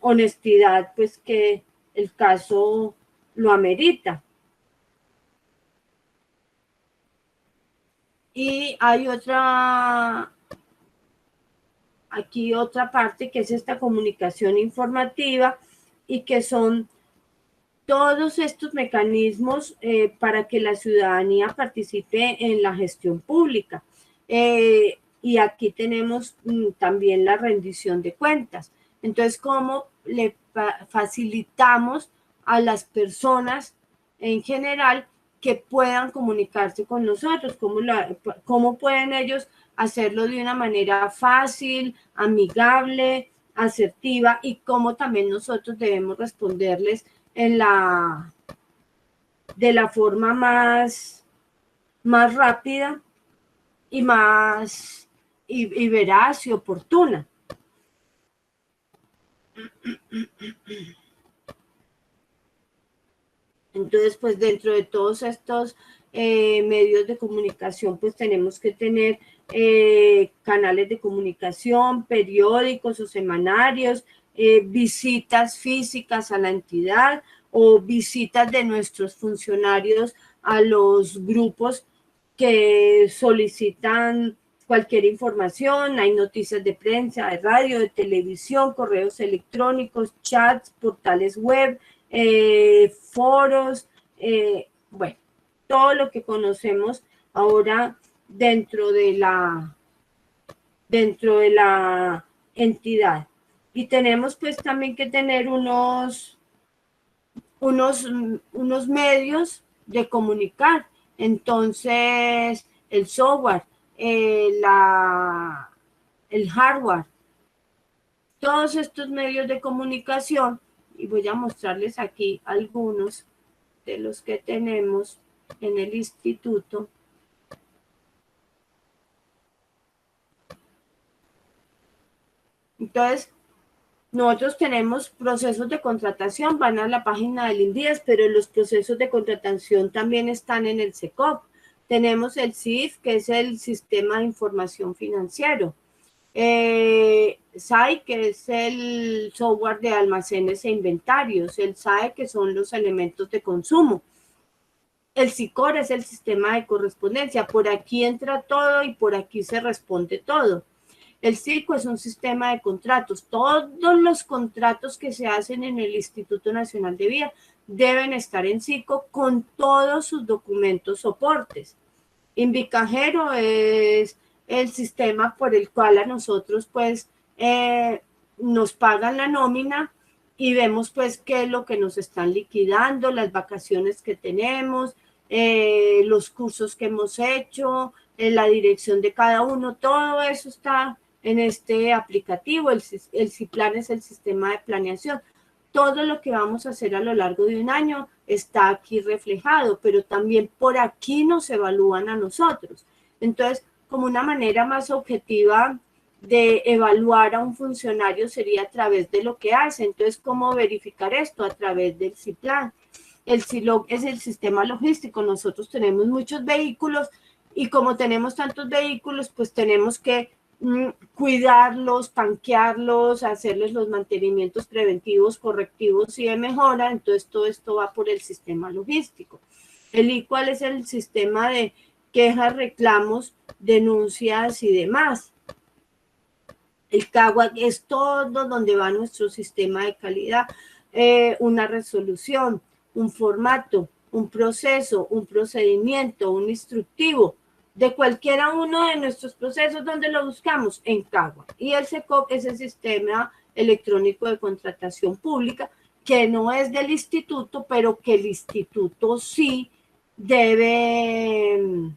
honestidad, pues que el caso lo amerita. Y hay aquí otra parte que es esta comunicación informativa y que son todos estos mecanismos para que la ciudadanía participe en la gestión pública. Y aquí tenemos también la rendición de cuentas. Entonces, ¿cómo le facilitamos a las personas en general que puedan comunicarse con nosotros? ¿Cómo pueden ellos hacerlo de una manera fácil, amigable, asertiva, y cómo también nosotros debemos responderles de la forma más rápida y más y veraz y oportuna? Entonces, pues dentro de todos estos medios de comunicación, pues tenemos que tener canales de comunicación, periódicos o semanarios, visitas físicas a la entidad o visitas de nuestros funcionarios a los grupos que solicitan cualquier información. Hay noticias de prensa, de radio, de televisión, correos electrónicos, chats, portales web, foros, bueno, todo lo que conocemos ahora dentro de la entidad. Y tenemos pues también que tener unos medios de comunicar. Entonces, el software, el hardware, todos estos medios de comunicación, y voy a mostrarles aquí algunos de los que tenemos en el instituto. Entonces, nosotros tenemos procesos de contratación, van a la página del INDIES, pero los procesos de contratación también están en el SECOP. Tenemos el SIF, que es el Sistema de Información Financiero. SAI, que es el software de almacenes e inventarios. El SAE, que son los elementos de consumo. El SICOR es el sistema de correspondencia. Por aquí entra todo y por aquí se responde todo. El CICO es un sistema de contratos. Todos los contratos que se hacen en el Instituto Nacional de Vía deben estar en CICO con todos sus documentos soportes. Invicajero es el sistema por el cual a nosotros pues nos pagan la nómina y vemos pues qué es lo que nos están liquidando, las vacaciones que tenemos, los cursos que hemos hecho, la dirección de cada uno, todo eso está en este aplicativo. El CIPLAN es el sistema de planeación. Todo lo que vamos a hacer a lo largo de un año está aquí reflejado, pero también por aquí nos evalúan a nosotros. Entonces, como una manera más objetiva de evaluar a un funcionario sería a través de lo que hace. Entonces, ¿cómo verificar esto? A través del CIPLAN. El CILOG es el sistema logístico. Nosotros tenemos muchos vehículos y como tenemos tantos vehículos, pues tenemos que cuidarlos, tanquearlos, hacerles los mantenimientos preventivos, correctivos y de mejora. Entonces todo esto va por el sistema logístico. El ICUAL es el sistema de quejas, reclamos, denuncias y demás. El CAGUAC es todo donde va nuestro sistema de calidad, una resolución, un formato, un proceso, un procedimiento, un instructivo, de cualquiera uno de nuestros procesos. donde lo buscamos en CAGUAC. Y el SECOP es el sistema electrónico de contratación pública, que no es del instituto, pero que el instituto sí debe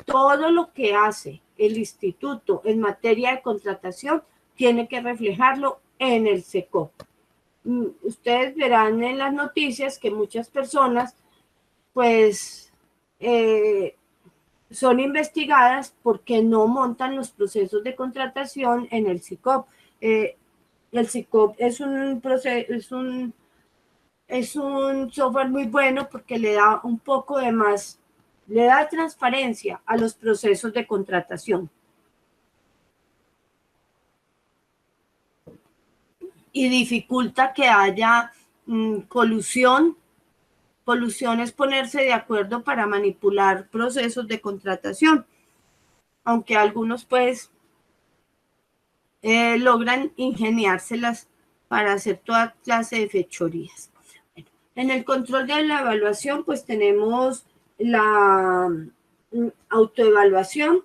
todo lo que hace el instituto en materia de contratación, tiene que reflejarlo en el SECOP. Ustedes verán en las noticias que muchas personas, pues, son investigadas porque no montan los procesos de contratación en el SICOP. El SICOP es un proceso, es un software muy bueno porque le da un poco de más, le da transparencia a los procesos de contratación. Y dificulta que haya colusión. Colusión es ponerse de acuerdo para manipular procesos de contratación, aunque algunos pues logran ingeniárselas para hacer toda clase de fechorías. Bueno, en el control de la evaluación pues tenemos la autoevaluación.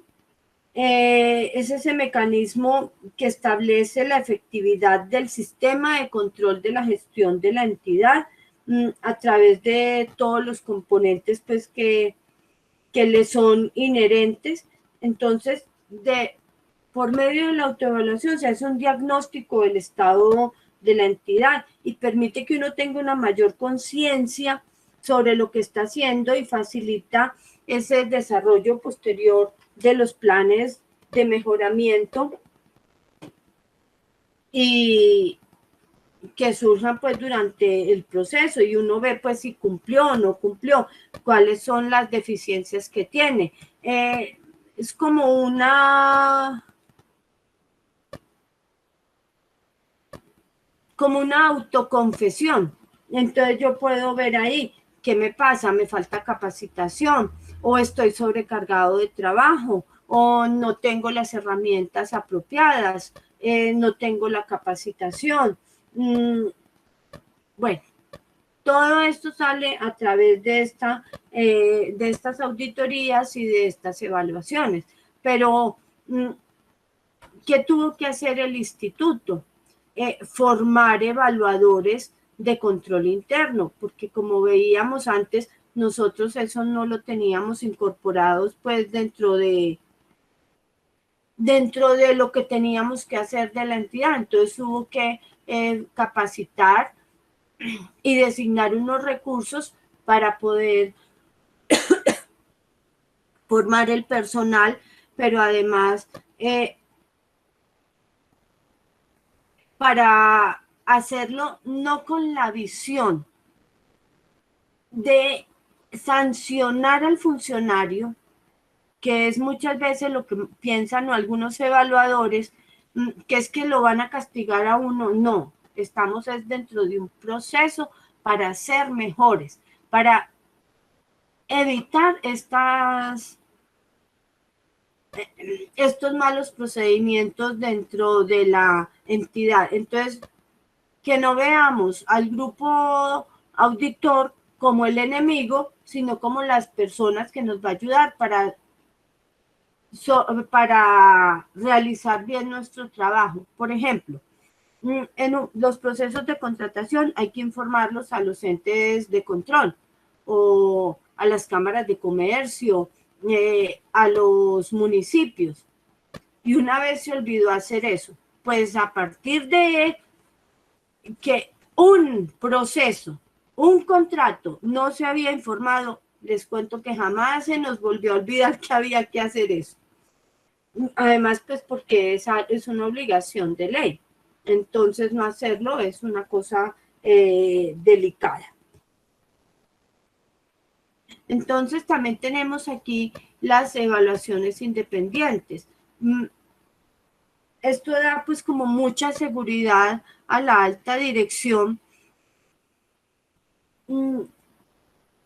Es ese mecanismo que establece la efectividad del sistema de control de la gestión de la entidad a través de todos los componentes pues, que le son inherentes. Entonces, por medio de la autoevaluación se hace un diagnóstico del estado de la entidad y permite que uno tenga una mayor conciencia sobre lo que está haciendo y facilita ese desarrollo posterior de los planes de mejoramiento y que surjan pues durante el proceso y uno ve pues si cumplió o no cumplió, cuáles son las deficiencias que tiene. Es como una autoconfesión. Entonces yo puedo ver ahí qué me pasa, me falta capacitación o estoy sobrecargado de trabajo o no tengo las herramientas apropiadas, no tengo la capacitación. Bueno, todo esto sale a través de estas auditorías y de estas evaluaciones. Pero, ¿qué tuvo que hacer el instituto? Formar evaluadores de control interno, porque como veíamos antes, nosotros eso no lo teníamos incorporados pues dentro de lo que teníamos que hacer de la entidad. Entonces hubo que capacitar y designar unos recursos para poder formar el personal, pero además para hacerlo no con la visión de sancionar al funcionario, que es muchas veces lo que piensan algunos evaluadores, que es que lo van a castigar a uno. No, estamos dentro de un proceso para ser mejores, para evitar estos malos procedimientos dentro de la entidad. Entonces, que no veamos al grupo auditor como el enemigo, sino como las personas que nos va a ayudar para realizar bien nuestro trabajo. Por ejemplo, en los procesos de contratación hay que informarlos a los entes de control o a las cámaras de comercio, a los municipios. Y una vez se olvidó hacer eso, pues a partir de que un proceso, un contrato no se había informado, les cuento que jamás se nos volvió a olvidar que había que hacer eso. Además, pues porque es una obligación de ley. Entonces, no hacerlo es una cosa delicada. Entonces, también tenemos aquí las evaluaciones independientes. Esto da pues como mucha seguridad a la alta dirección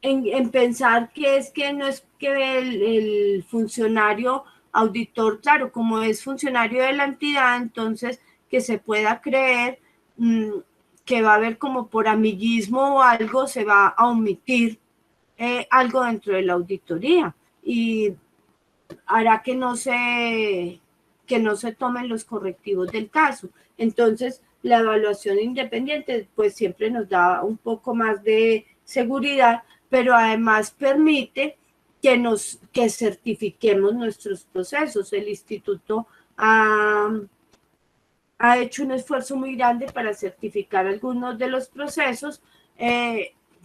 en pensar que es que no es que el funcionario auditor, claro, como es funcionario de la entidad, entonces que se pueda creer que va a haber como por amiguismo o algo, se va a omitir algo dentro de la auditoría y hará que no se tomen los correctivos del caso. Entonces, la evaluación independiente pues siempre nos da un poco más de seguridad, pero además permite que certifiquemos nuestros procesos. El instituto ha hecho un esfuerzo muy grande para certificar algunos de los procesos,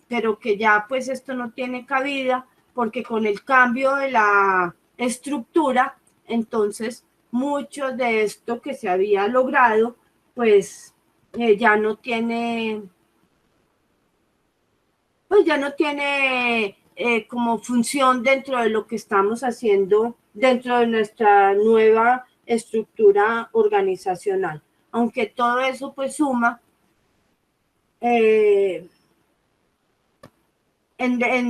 pero que ya pues esto no tiene cabida, porque con el cambio de la estructura, entonces mucho de esto que se había logrado, pues ya no tiene como función dentro de lo que estamos haciendo dentro de nuestra nueva estructura organizacional. Aunque todo eso pues suma en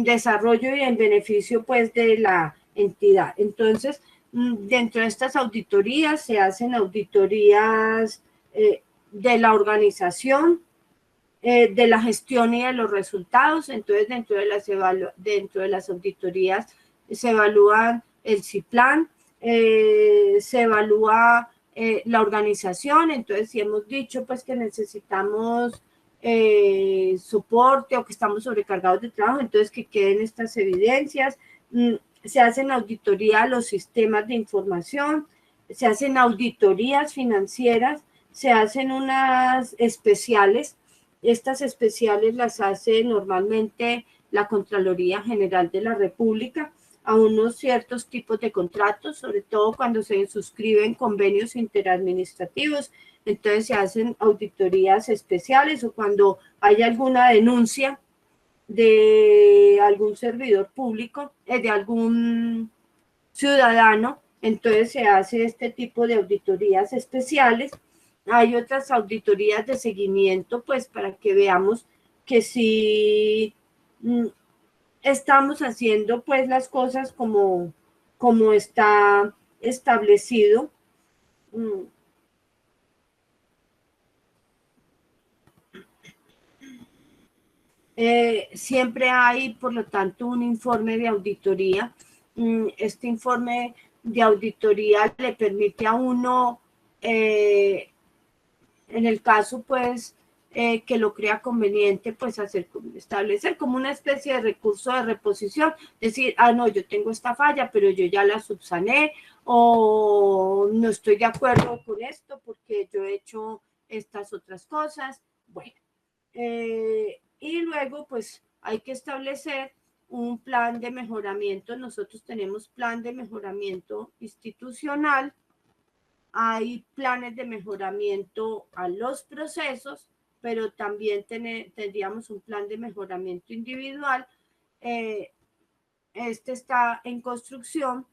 desarrollo y en beneficio pues de la entidad. Entonces, dentro de estas auditorías se hacen auditorías de la organización, de la gestión y de los resultados. Entonces, dentro de las auditorías se evalúan el CIPLAN, se evalúa la organización. Entonces, si hemos dicho pues que necesitamos soporte o que estamos sobrecargados de trabajo, entonces que queden estas evidencias. Se hacen auditoría a los sistemas de información, se hacen auditorías financieras, se hacen unas especiales. Estas especiales las hace normalmente la Contraloría General de la República a unos ciertos tipos de contratos, sobre todo cuando se suscriben convenios interadministrativos. Entonces se hacen auditorías especiales, o cuando hay alguna denuncia de algún servidor público, de algún ciudadano, entonces se hace este tipo de auditorías especiales. Hay otras auditorías de seguimiento, pues para que veamos que si estamos haciendo pues las cosas como está establecido. Siempre hay, por lo tanto, un informe de auditoría. Este informe de auditoría le permite a uno, en el caso, pues, que lo crea conveniente, pues, establecer como una especie de recurso de reposición, decir, no, yo tengo esta falla, pero yo ya la subsané, o no estoy de acuerdo con esto porque yo he hecho estas otras cosas. Bueno, y luego, pues, hay que establecer un plan de mejoramiento. Nosotros tenemos plan de mejoramiento institucional, hay planes de mejoramiento a los procesos, pero también tendríamos un plan de mejoramiento individual. Este está en construcción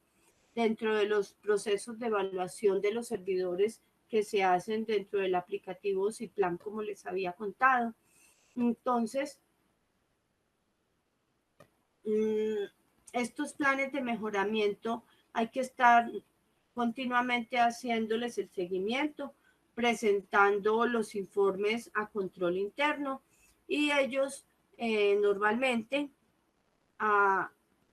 dentro de los procesos de evaluación de los servidores que se hacen dentro del aplicativo CIPLAN, como les había contado. Entonces, estos planes de mejoramiento hay que estar continuamente haciéndoles el seguimiento, presentando los informes a control interno, y ellos normalmente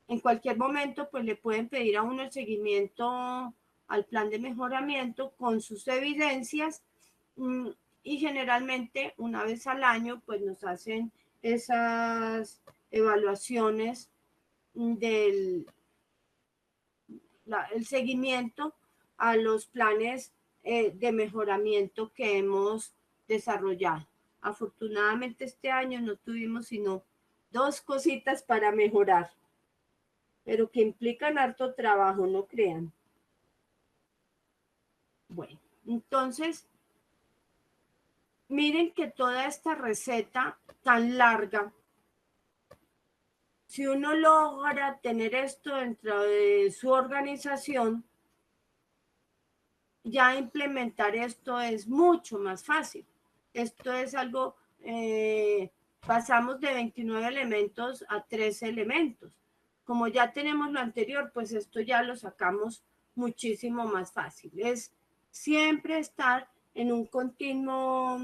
en cualquier momento pues le pueden pedir a uno el seguimiento al plan de mejoramiento con sus evidencias, y generalmente una vez al año pues nos hacen esas evaluaciones del el seguimiento a los planes de mejoramiento que hemos desarrollado. Afortunadamente este año no tuvimos sino 2 cositas para mejorar, pero que implican harto trabajo, no crean. Bueno, entonces, miren que toda esta receta tan larga, si uno logra tener esto dentro de su organización, ya implementar esto es mucho más fácil. Esto es algo, pasamos de 29 elementos a 13 elementos. Como ya tenemos lo anterior, pues esto ya lo sacamos muchísimo más fácil. Es siempre estar en un continuo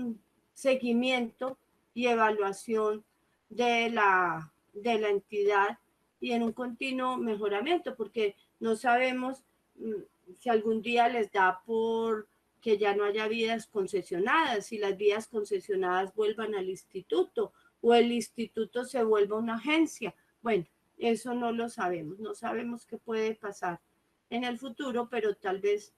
seguimiento y evaluación de la entidad, y en un continuo mejoramiento, porque no sabemos si algún día les da por que ya no haya vías concesionadas, si las vías concesionadas vuelvan al instituto o el instituto se vuelva una agencia. Bueno, eso no lo sabemos, no sabemos qué puede pasar en el futuro, pero tal vez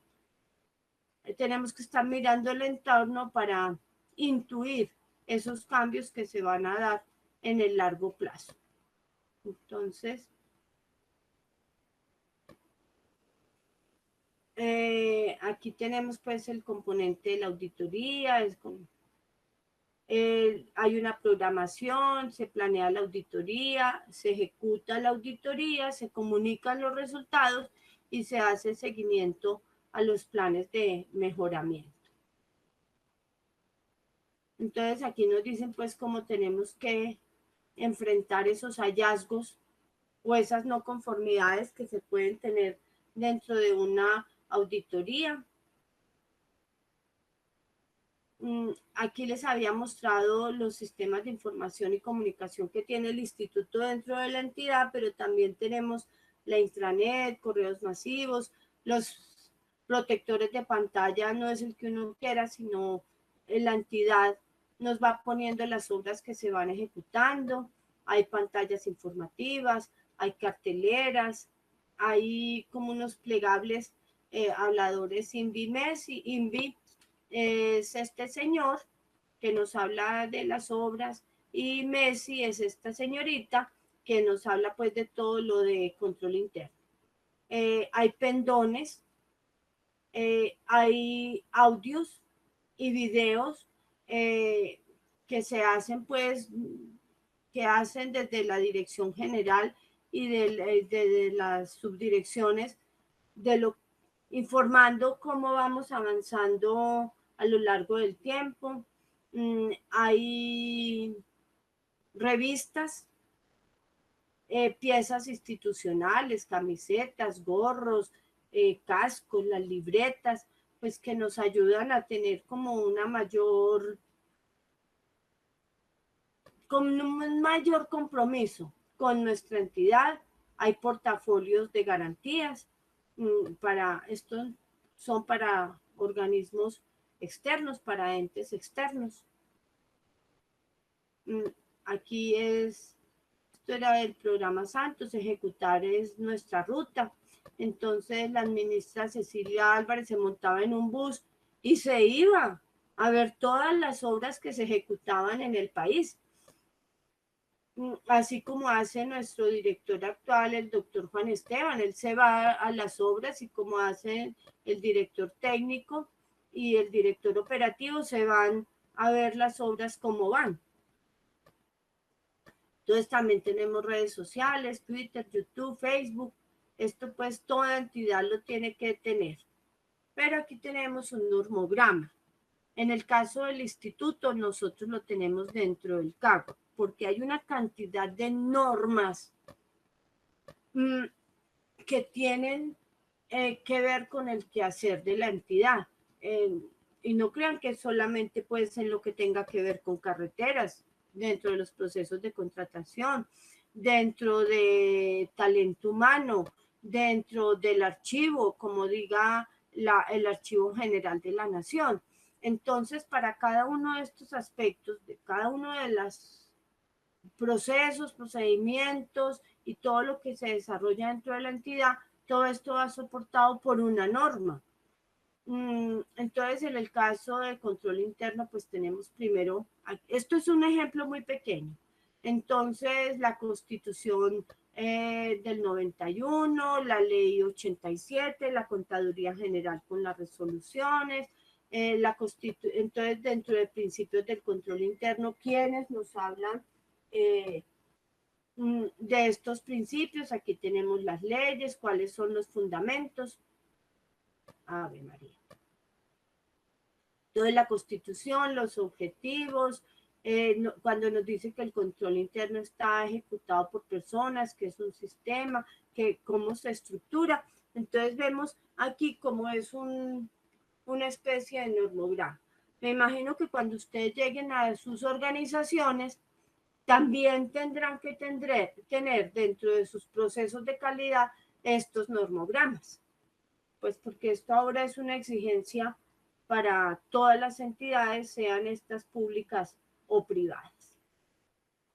tenemos que estar mirando el entorno para intuir esos cambios que se van a dar en el largo plazo. Entonces, aquí tenemos pues el componente de la auditoría, hay una programación, se planea la auditoría, se ejecuta la auditoría, se comunican los resultados y se hace seguimiento a los planes de mejoramiento. Entonces aquí nos dicen pues cómo tenemos que enfrentar esos hallazgos o esas no conformidades que se pueden tener dentro de una auditoría. Aquí les había mostrado los sistemas de información y comunicación que tiene el instituto dentro de la entidad, pero también tenemos la intranet, correos masivos, los protectores de pantalla no es el que uno quiera, sino la entidad nos va poniendo las obras que se van ejecutando, hay pantallas informativas, hay carteleras, hay como unos plegables habladores INVI-MES y INVI es este señor que nos habla de las obras y Messi es esta señorita que nos habla pues de todo lo de control interno. Hay pendones, hay audios y videos que se hacen pues, que hacen desde la dirección general y de las subdirecciones de lo informando cómo vamos avanzando a lo largo del tiempo. Hay revistas, piezas institucionales, camisetas, gorros, cascos, las libretas, pues que nos ayudan a tener como una mayor, con un mayor compromiso con nuestra entidad. Hay portafolios de garantías, para esto son para organismos externos, para entes externos. Aquí esto era el programa Santos, ejecutar es nuestra ruta. Entonces la ministra Cecilia Álvarez se montaba en un bus y se iba a ver todas las obras que se ejecutaban en el país. Así como hace nuestro director actual, el doctor Juan Esteban, él se va a las obras y como hace el director técnico y el director operativo se van a ver las obras como van. Entonces también tenemos redes sociales, Twitter, YouTube, Facebook. Esto pues toda entidad lo tiene que tener. Pero aquí tenemos un normograma. En el caso del instituto, nosotros lo tenemos dentro del CAG, porque hay una cantidad de normas que tienen que ver con el quehacer de la entidad. Y no crean que solamente puede ser lo que tenga que ver con carreteras, dentro de los procesos de contratación, dentro de talento humano, dentro del archivo, como diga el Archivo General de la Nación. Entonces, para cada uno de estos aspectos, de cada uno de los procesos, procedimientos y todo lo que se desarrolla dentro de la entidad, todo esto va soportado por una norma. Entonces, en el caso de control interno, pues tenemos primero, esto es un ejemplo muy pequeño. Entonces, la Constitución del 91, la Ley 87, la Contaduría General con las resoluciones, entonces dentro de principios del control interno, quienes nos hablan de estos principios, aquí tenemos las leyes, cuáles son los fundamentos. Ave María. Entonces la Constitución, los objetivos, cuando nos dice que el control interno está ejecutado por personas, que es un sistema, que cómo se estructura. Entonces vemos aquí cómo es una especie de normograma. Me imagino que cuando ustedes lleguen a sus organizaciones, también tendrán que tener dentro de sus procesos de calidad estos normogramas, pues porque esto ahora es una exigencia para todas las entidades, sean estas públicas o privadas.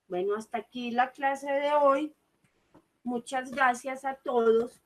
Bueno, hasta aquí la clase de hoy. Muchas gracias a todos.